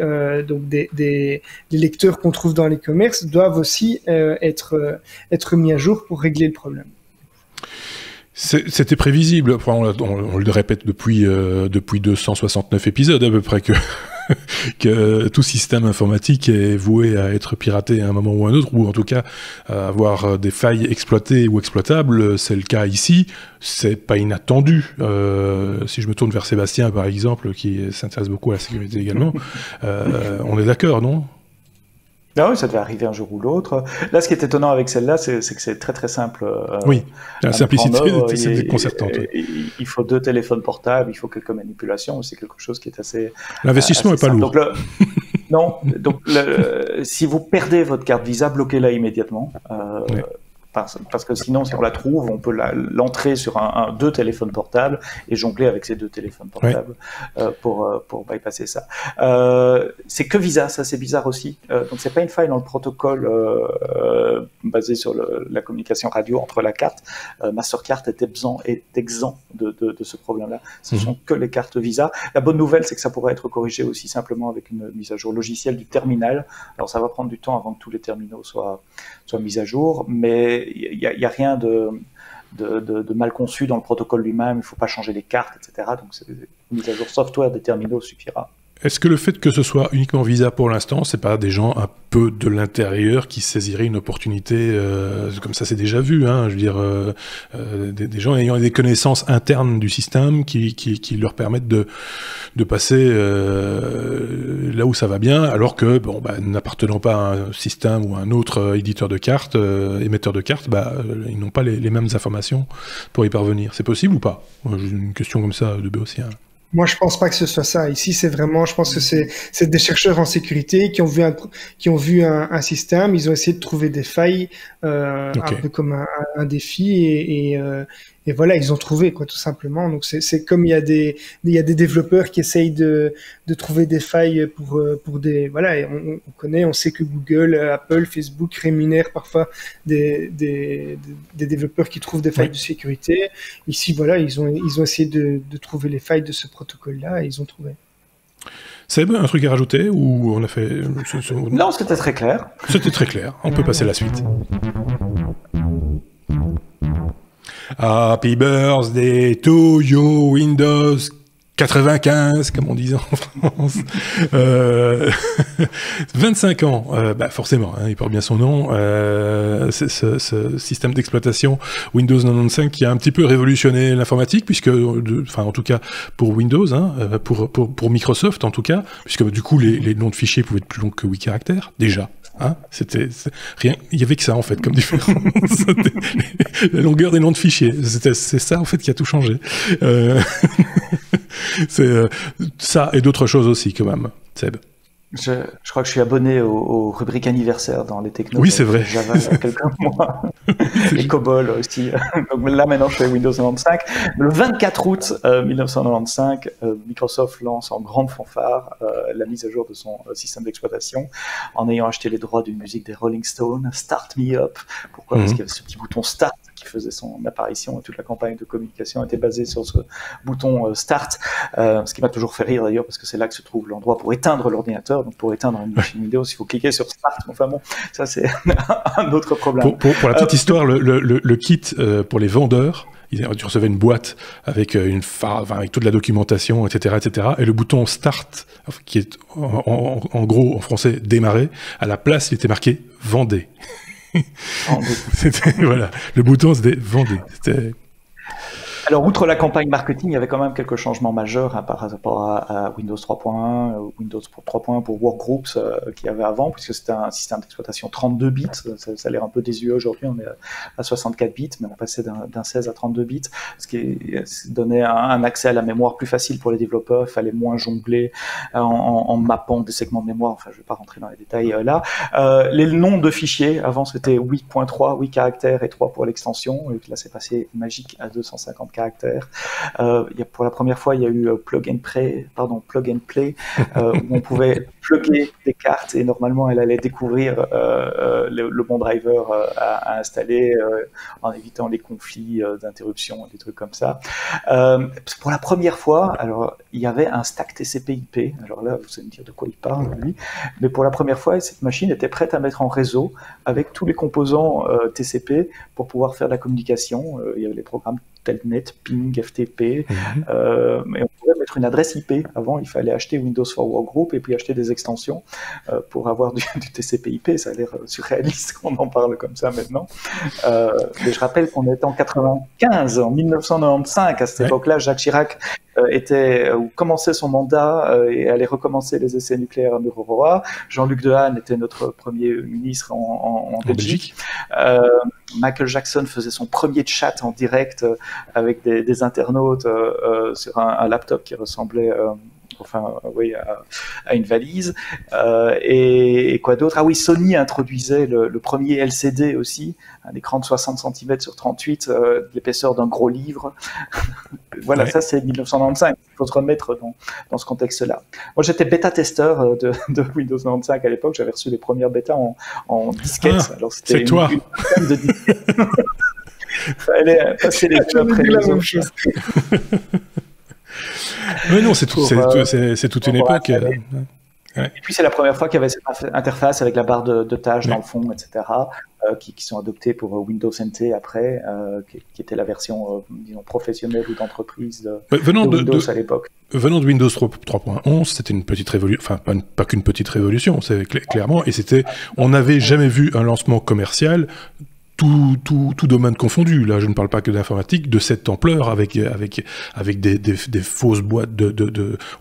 donc des lecteurs qu'on trouve dans les commerces, doivent aussi être mis à jour pour régler le problème. C'était prévisible. Enfin, on le répète depuis 269 épisodes à peu près que tout système informatique est voué à être piraté à un moment ou à un autre, ou en tout cas à avoir des failles exploitées ou exploitables. C'est le cas ici. C'est pas inattendu. Si je me tourne vers Sébastien, par exemple, qui s'intéresse beaucoup à la sécurité également, on est d'accord, non ? Ah oui, ça devait arriver un jour ou l'autre. Là, ce qui est étonnant avec celle-là, c'est que c'est très très simple. Oui, la simplicité, c'est déconcertante. Il faut 2 téléphones portables, il faut quelques manipulations, c'est quelque chose qui est assez... L'investissement n'est pas lourd. Non, donc si vous perdez votre carte Visa, bloquez-la immédiatement. Oui. Parce que sinon, si on la trouve, on peut l'entrer sur 2 téléphones portables et jongler avec ces 2 téléphones portables pour bypasser ça. C'est que Visa, ça c'est bizarre aussi. Donc c'est pas une faille dans le protocole basé sur la communication radio entre la carte. Mastercard est exempt de ce problème-là. Ce sont que les cartes Visa. La bonne nouvelle, c'est que ça pourrait être corrigé aussi simplement avec une mise à jour logicielle du terminal. Alors ça va prendre du temps avant que tous les terminaux soient mis à jour, mais il y a rien de mal conçu dans le protocole lui-même. Il ne faut pas changer les cartes, etc. Donc une mise à jour software des terminaux suffira. Est-ce que le fait que ce soit uniquement Visa pour l'instant, c'est pas des gens un peu de l'intérieur qui saisiraient une opportunité comme ça, c'est déjà vu, hein, je veux dire, des gens ayant des connaissances internes du système qui leur permettent de passer là où ça va bien, alors que n'appartenant pas à un système ou à un autre éditeur de cartes, émetteur de cartes, ils n'ont pas les mêmes informations pour y parvenir. C'est possible ou pas? J'ai une question comme ça de Béotien. Moi, je pense pas que ce soit ça. Ici, c'est vraiment, je pense que c'est des chercheurs en sécurité qui ont vu un système, ils ont essayé de trouver des failles, un peu comme un défi, et voilà, ils ont trouvé, quoi, tout simplement. Donc, c'est comme il y a des développeurs qui essayent de trouver des failles pour des, voilà, et on sait que Google, Apple, Facebook rémunèrent parfois des développeurs qui trouvent des failles de sécurité. Ici, voilà, ils ont essayé de trouver les failles de ce protocole-là et ils ont trouvé. Seb, un truc à rajouter ou on a fait... Non, c'était très clair. C'était très clair. On peut passer à la suite. Happy birthday to you, Windows 95, comme on disait en France. 25 ans, forcément, hein, il porte bien son nom. C'est ce système d'exploitation Windows 95 qui a un petit peu révolutionné l'informatique, puisque, en tout cas pour Windows, hein, pour Microsoft en tout cas, puisque du coup les noms de fichiers pouvaient être plus longs que 8 caractères, déjà. Hein, c'était rien, il y avait que ça en fait comme différence. La longueur des noms de fichiers, c'est ça en fait qui a tout changé. C'est ça et d'autres choses aussi quand même, Seb. Je crois que je suis abonné aux rubriques anniversaires dans les technos. Oui, c'est vrai. Java il y a quelques mois. Et COBOL aussi. Donc là, maintenant, je fais Windows 95. Le 24 août 1995, Microsoft lance en grande fanfare la mise à jour de son système d'exploitation en ayant acheté les droits d'une musique des Rolling Stones, Start Me Up. Pourquoi? Parce qu'il y avait ce petit bouton Start qui faisait son apparition et toute la campagne de communication était basée sur ce bouton Start, ce qui m'a toujours fait rire d'ailleurs parce que c'est là que se trouve l'endroit pour éteindre l'ordinateur. Donc pour éteindre une machine Windows, il faut cliquer sur Start. Enfin bon, ça c'est un autre problème. Pour la petite histoire, le kit pour les vendeurs, tu recevais une boîte avec avec toute la documentation, etc., etc. Et le bouton Start, qui est en gros en français démarrer, à la place il était marqué Vendez. Voilà, le bouton c'était Vendez. Alors, outre la campagne marketing, il y avait quand même quelques changements majeurs par rapport à Windows 3.1, Windows 3.1 pour Workgroups qu'il y avait avant, puisque c'était un système d'exploitation 32 bits. Ça a l'air un peu désuet aujourd'hui, on est à 64 bits, mais on passait d'un 16 à 32 bits, ce qui donnait un accès à la mémoire plus facile pour les développeurs. Il fallait moins jongler en mappant des segments de mémoire. Enfin, je ne vais pas rentrer dans les détails là. Les noms de fichiers, avant c'était 8.3, 8 caractères et 3 pour l'extension. Et là, c'est passé magique à 250 caractères. Pour la première fois, il y a eu plug and play, où on pouvait plugger des cartes et normalement elle allait découvrir le bon driver à installer en évitant les conflits d'interruption, des trucs comme ça. Pour la première fois, alors il y avait un stack TCP/IP. Alors là, vous allez me dire de quoi il parle, lui. Mais pour la première fois, cette machine était prête à mettre en réseau avec tous les composants TCP pour pouvoir faire de la communication. Il y avait les programmes Telnet, Ping, FTP, et on pouvait mettre une adresse IP. Avant, il fallait acheter Windows for Workgroup et puis acheter des extensions pour avoir du TCP/IP. Ça a l'air surréaliste qu'on en parle comme ça maintenant. Mais je rappelle qu'on était en 95, en 1995. À cette époque-là, Jacques Chirac commençait son mandat et allait recommencer les essais nucléaires à Mururoa. Jean-Luc Dehaene était notre premier ministre en Belgique. Michael Jackson faisait son premier chat en direct avec des internautes sur un laptop qui ressemblait oui, à une valise. Et quoi d'autre? Ah oui, Sony introduisait le premier LCD aussi, un écran de 60 cm sur 38, l'épaisseur d'un gros livre. Voilà, ça c'est 1995. Il faut se remettre dans ce contexte-là. Moi, j'étais bêta-testeur de Windows 95 à l'époque. J'avais reçu les premières bêtas en disquettes. Ah, alors, c'était c'est toi. Une de disquettes. Fallait passer les deux après les autres. Mais non, c'est toute une époque. Et puis c'est la première fois qu'il y avait cette interface avec la barre de tâches dans le fond, etc., qui sont adoptées pour Windows NT après, qui était la version disons professionnelle ou d'entreprise de Windows à l'époque. Venant de Windows 3.11, c'était une petite révolution, enfin pas qu'une petite révolution, c'est clairement, et on n'avait jamais vu un lancement commercial tout domaine confondu. Là, je ne parle pas que d'informatique, de cette ampleur, avec des fausses boîtes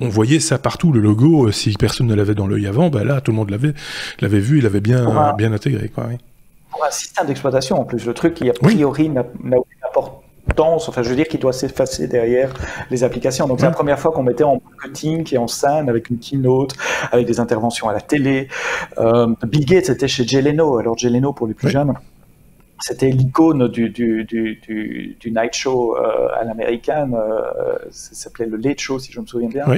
on voyait ça partout, le logo, si personne ne l'avait dans l'œil avant, ben là, tout le monde l'avait vu, il l'avait bien intégré, quoi. Oui. Pour un système d'exploitation, en plus, le truc qui, a priori, n'a aucune importance, enfin, je veux dire, qu'il doit s'effacer derrière les applications. Donc, c'est la première fois qu'on mettait en marketing et en scène avec une keynote, avec des interventions à la télé. Bill Gates était chez Jay Leno. Alors, Jay Leno, pour les plus jeunes, c'était l'icône du night show à l'américaine, ça s'appelait le Late Show, si je me souviens bien. Oui.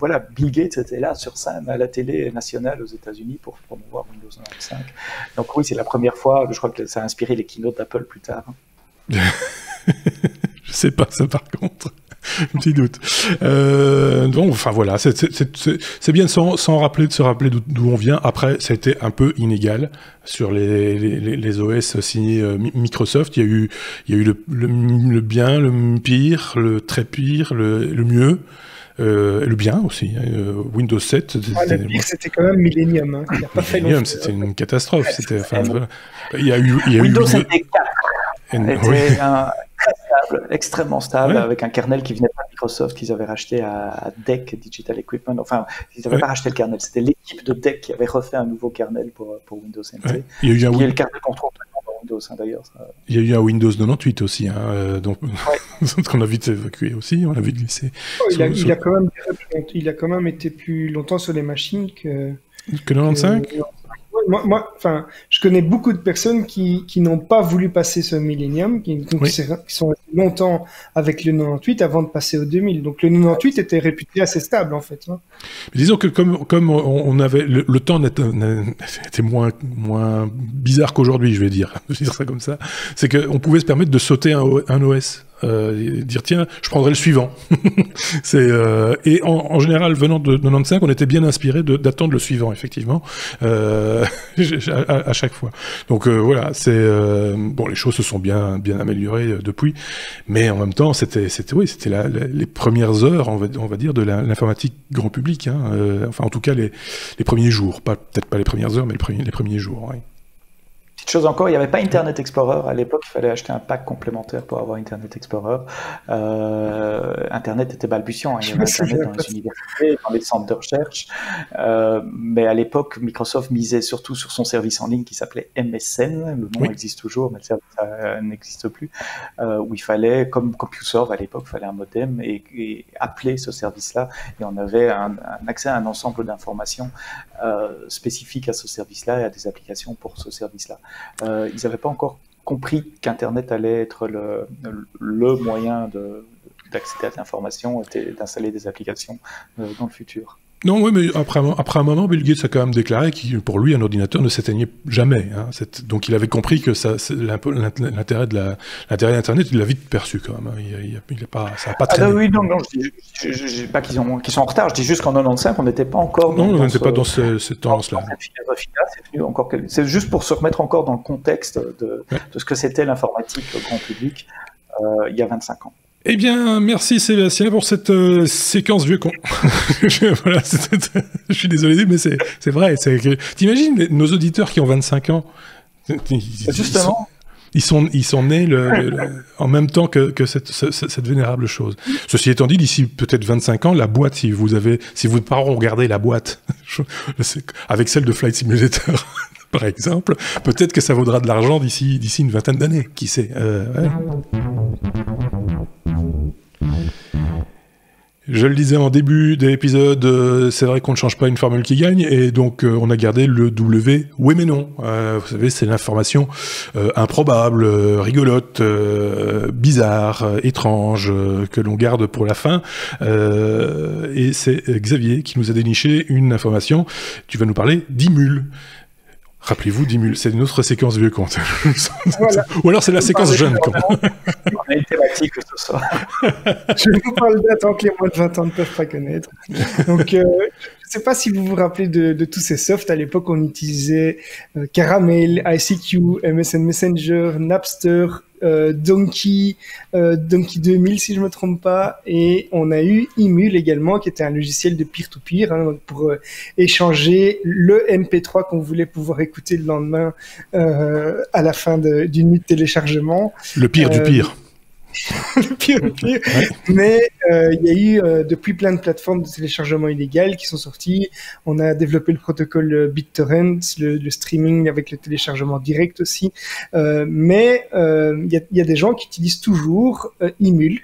Voilà, Bill Gates était là sur scène à la télé nationale aux États-Unis pour promouvoir Windows 95. Donc oui, c'est la première fois, je crois que ça a inspiré les keynotes d'Apple plus tard. Je sais pas ça par contre. Un petit doute. Donc, enfin voilà, c'est bien de se rappeler d'où on vient. Après, ça a été un peu inégal sur les OS signés Microsoft. Il y a eu le bien, le pire, le très pire, le mieux. Le bien aussi, Windows 7. Le pire, c'était quand même Millennium. Hein, qui a pas fait Millennium, c'était une catastrophe. Voilà. Il y a eu Windows NT 4 était extrêmement stable, avec un kernel qui venait de Microsoft, qu'ils avaient racheté à DEC Digital Equipment. Enfin, ils n'avaient pas racheté le kernel, c'était l'équipe de DEC qui avait refait un nouveau kernel pour Windows NT. Ouais. Il y a eu le kernel contrôle dans Windows, d'ailleurs. Il y a eu un Windows 98 aussi, donc qu'on a vite évacué aussi, on l'a vite glissé. Il a quand même été plus longtemps sur les machines que 95. Moi, enfin, je connais beaucoup de personnes qui n'ont pas voulu passer ce Millennium, qui sont restés longtemps avec le 98 avant de passer au 2000. Donc le 98 était réputé assez stable en fait. Hein. Mais disons que comme on avait le temps était moins bizarre qu'aujourd'hui, je vais dire ça comme ça, c'est qu'on pouvait se permettre de sauter un OS. Dire tiens, je prendrai le suivant. Et en général, venant de 95, on était bien inspiré d'attendre le suivant, effectivement, à chaque fois. Donc voilà, les choses se sont bien améliorées depuis, mais en même temps, c'était les premières heures, on va dire, de l'informatique grand public. Hein, enfin, en tout cas, les premiers jours, peut-être pas les premières heures, mais les premiers jours. Ouais. Petite chose encore, il n'y avait pas Internet Explorer. À l'époque, il fallait acheter un pack complémentaire pour avoir Internet Explorer. Internet était balbutiant. Il y avait Internet dans les universités, dans les centres de recherche. Mais à l'époque, Microsoft misait surtout sur son service en ligne qui s'appelait MSN. Le nom existe toujours, mais le service n'existe plus. Où il fallait, comme CompuServe à l'époque, il fallait un modem et appeler ce service-là. Et on avait un accès à un ensemble d'informations spécifiques à ce service-là et à des applications pour ce service-là. Ils n'avaient pas encore compris qu'Internet allait être le moyen d'accéder à l'information et d'installer des applications dans le futur. Non, oui, mais après un moment, Bill Gates a quand même déclaré que pour lui, un ordinateur ne s'éteignait jamais. Hein. Donc il avait compris que l'intérêt d'Internet, il l'a vite perçu quand même. Hein. Ça n'a pas traîné. Oui, non, je dis pas qu'ils sont en retard. Je dis juste qu'en 95, on n'était pas encore. On n'était pas dans cette tendance-là. C'est juste pour se remettre encore dans le contexte de ce que c'était l'informatique grand public il y a 25 ans. Eh bien, merci Sébastien pour cette séquence vieux con. Voilà, je suis désolé, mais c'est vrai. T'imagines nos auditeurs qui ont 25 ans, justement. Ils sont nés en même temps que cette vénérable chose. Ceci étant dit, d'ici peut-être 25 ans, la boîte, si vos parents ont regardé la boîte avec celle de Flight Simulator, par exemple, peut-être que ça vaudra de l'argent d'ici une vingtaine d'années. Qui sait. Ouais. Je le disais en début de l'épisode, c'est vrai qu'on ne change pas une formule qui gagne, et donc on a gardé le W, oui mais non. Vous savez, c'est l'information improbable, rigolote, bizarre, étrange, que l'on garde pour la fin. Et c'est Xavier qui nous a déniché une information. Tu vas nous parler d'Imul. Rappelez-vous, d'Imul, c'est une autre séquence vieux compte. Voilà. Ou alors c'est la séquence jeune compte. On a une thématique ce soir. Je vous parle d'attente que les moins de 20 ans ne peuvent pas connaître. Donc, je ne sais pas si vous vous rappelez de tous ces softs. À l'époque, on utilisait Caramel, ICQ, MSN Messenger, Napster, Donkey 2000 si je me trompe pas, et on a eu Imul également, qui était un logiciel de peer-to-peer pour échanger le MP3 qu'on voulait pouvoir écouter le lendemain à la fin d'une nuit de téléchargement. Le pire du pire. Le pire. Ouais. Mais il y a eu depuis plein de plateformes de téléchargement illégal qui sont sorties. On a développé le protocole BitTorrent, le streaming avec le téléchargement direct aussi. Mais il y a des gens qui utilisent toujours Imul.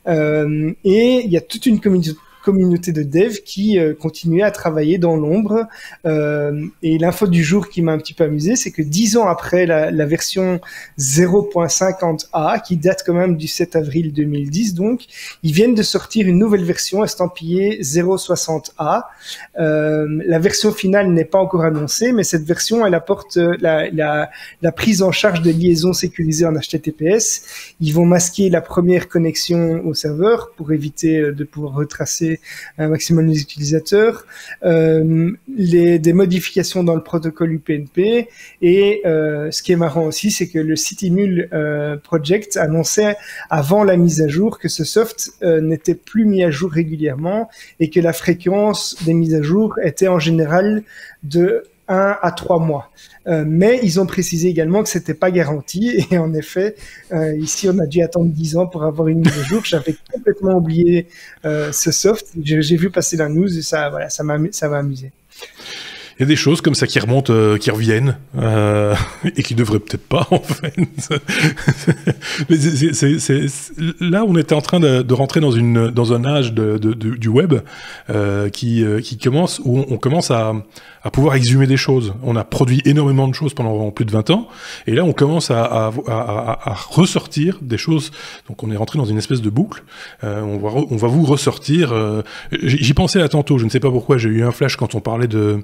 Et il y a toute une communauté de devs qui continuait à travailler dans l'ombre. Et l'info du jour qui m'a un petit peu amusé, c'est que 10 ans après la version 0.50a, qui date quand même du 7 avril 2010, donc, ils viennent de sortir une nouvelle version estampillée 0.60a. La version finale n'est pas encore annoncée, mais cette version, elle apporte la prise en charge de liaisons sécurisées en HTTPS. Ils vont masquer la première connexion au serveur pour éviter de pouvoir retracer un maximum les utilisateurs, des modifications dans le protocole UPnP, et ce qui est marrant aussi, c'est que le site Imul Project annonçait avant la mise à jour que ce soft n'était plus mis à jour régulièrement et que la fréquence des mises à jour était en général de 1 à 3 mois. Mais ils ont précisé également que c'était pas garanti, et en effet, ici on a dû attendre 10 ans pour avoir une mise à jour. J'avais complètement oublié ce soft. J'ai vu passer la news et ça m'a amusé. Il y a des choses comme ça qui remontent, qui reviennent, et qui devraient peut-être pas, en fait. Mais là, on était en train de rentrer dans un âge du web qui commence, où on commence à pouvoir exhumer des choses. On a produit énormément de choses pendant plus de 20 ans, et là, on commence à ressortir des choses. Donc, on est rentré dans une espèce de boucle. On va vous ressortir. J'y pensais là tantôt, je ne sais pas pourquoi, j'ai eu un flash quand on parlait de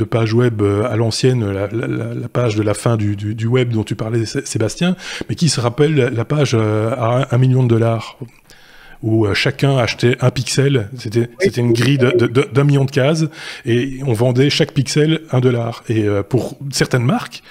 page web à l'ancienne, la page de la fin du web dont tu parlais, Sébastien, mais qui se rappelle la page à $1 million, où chacun achetait un pixel, c'était une grille d'1 million de cases, et on vendait chaque pixel $1. Et pour certaines marques,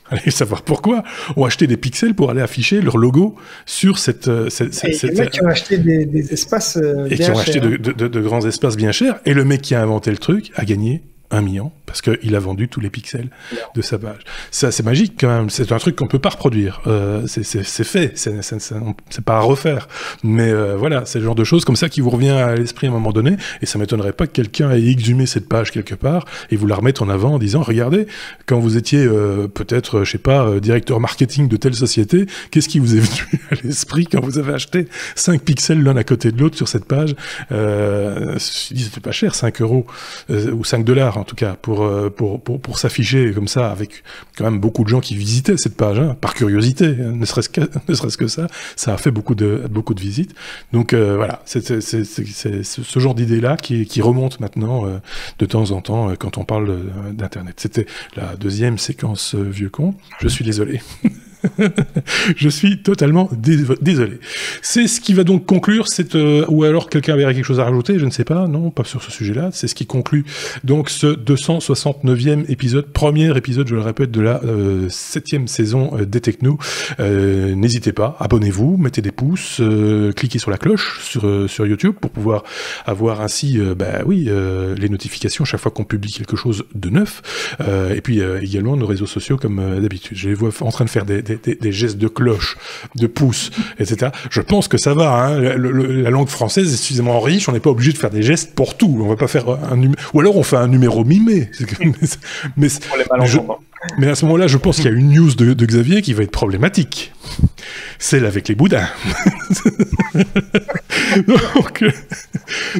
allez savoir pourquoi, ont acheté des pixels pour aller afficher leur logo sur cette les mecs qui ont acheté des espaces bien chers. Et qui ont acheté de grands espaces bien chers, et le mec qui a inventé le truc a gagné 1 million, parce qu'il a vendu tous les pixels de sa page. Ça, c'est magique quand même, c'est un truc qu'on peut pas reproduire. C'est fait, c'est pas à refaire. Mais voilà, c'est le genre de choses comme ça qui vous revient à l'esprit à un moment donné, et ça m'étonnerait pas que quelqu'un ait exhumé cette page quelque part, et vous la remette en avant en disant, regardez, quand vous étiez peut-être, je sais pas, directeur marketing de telle société, qu'est-ce qui vous est venu à l'esprit quand vous avez acheté 5 pixels l'un à côté de l'autre sur cette page? C'était pas cher, 5 € ou $5 en tout cas, pour s'afficher comme ça, avec quand même beaucoup de gens qui visitaient cette page, hein, par curiosité, ne serait-ce que ça a fait beaucoup de visites. Donc voilà, c'est ce genre d'idée-là qui remonte maintenant de temps en temps quand on parle d'Internet. C'était la deuxième séquence vieux con, je suis désolé. Je suis totalement désolé. C'est ce qui va donc conclure cette... ou alors quelqu'un avait quelque chose à rajouter, je ne sais pas, non, pas sur ce sujet-là. C'est ce qui conclut donc ce 269e épisode, premier épisode, je le répète, de la 7e saison des Techno. N'hésitez pas, abonnez-vous, mettez des pouces, cliquez sur la cloche sur YouTube pour pouvoir avoir ainsi les notifications chaque fois qu'on publie quelque chose de neuf. Et puis également nos réseaux sociaux comme d'habitude. Je les vois en train de faire des gestes de cloche, de pouce, etc. Je pense que ça va, hein. La langue française est suffisamment riche, on n'est pas obligé de faire des gestes pour tout. On va pas faire ou alors on fait un numéro mimé. Mais à ce moment-là, je pense qu'il y a une news de Xavier qui va être problématique. celle avec les boudins.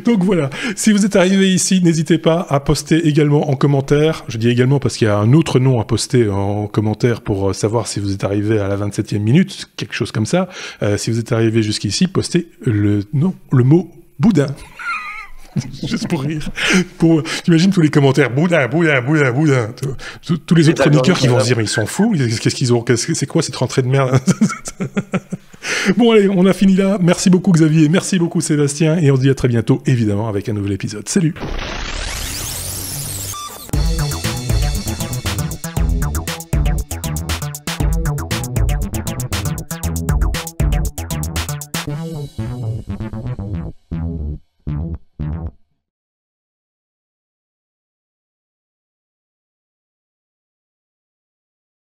Donc voilà, si vous êtes arrivé ici, n'hésitez pas à poster également en commentaire. Je dis également parce qu'il y a un autre nom à poster en commentaire pour savoir si vous êtes arrivé à la 27e minute, quelque chose comme ça. Si vous êtes arrivé jusqu'ici, postez le mot boudin. Juste pour rire. T'imagines tous les commentaires boudin. Tous les autres chroniqueurs qui vont se dire mais ils sont fous. Qu'est-ce qu'ils ont? C'est quoi cette rentrée de merde? Bon allez, on a fini là. Merci beaucoup Xavier, merci beaucoup Sébastien et on se dit à très bientôt évidemment avec un nouvel épisode. Salut.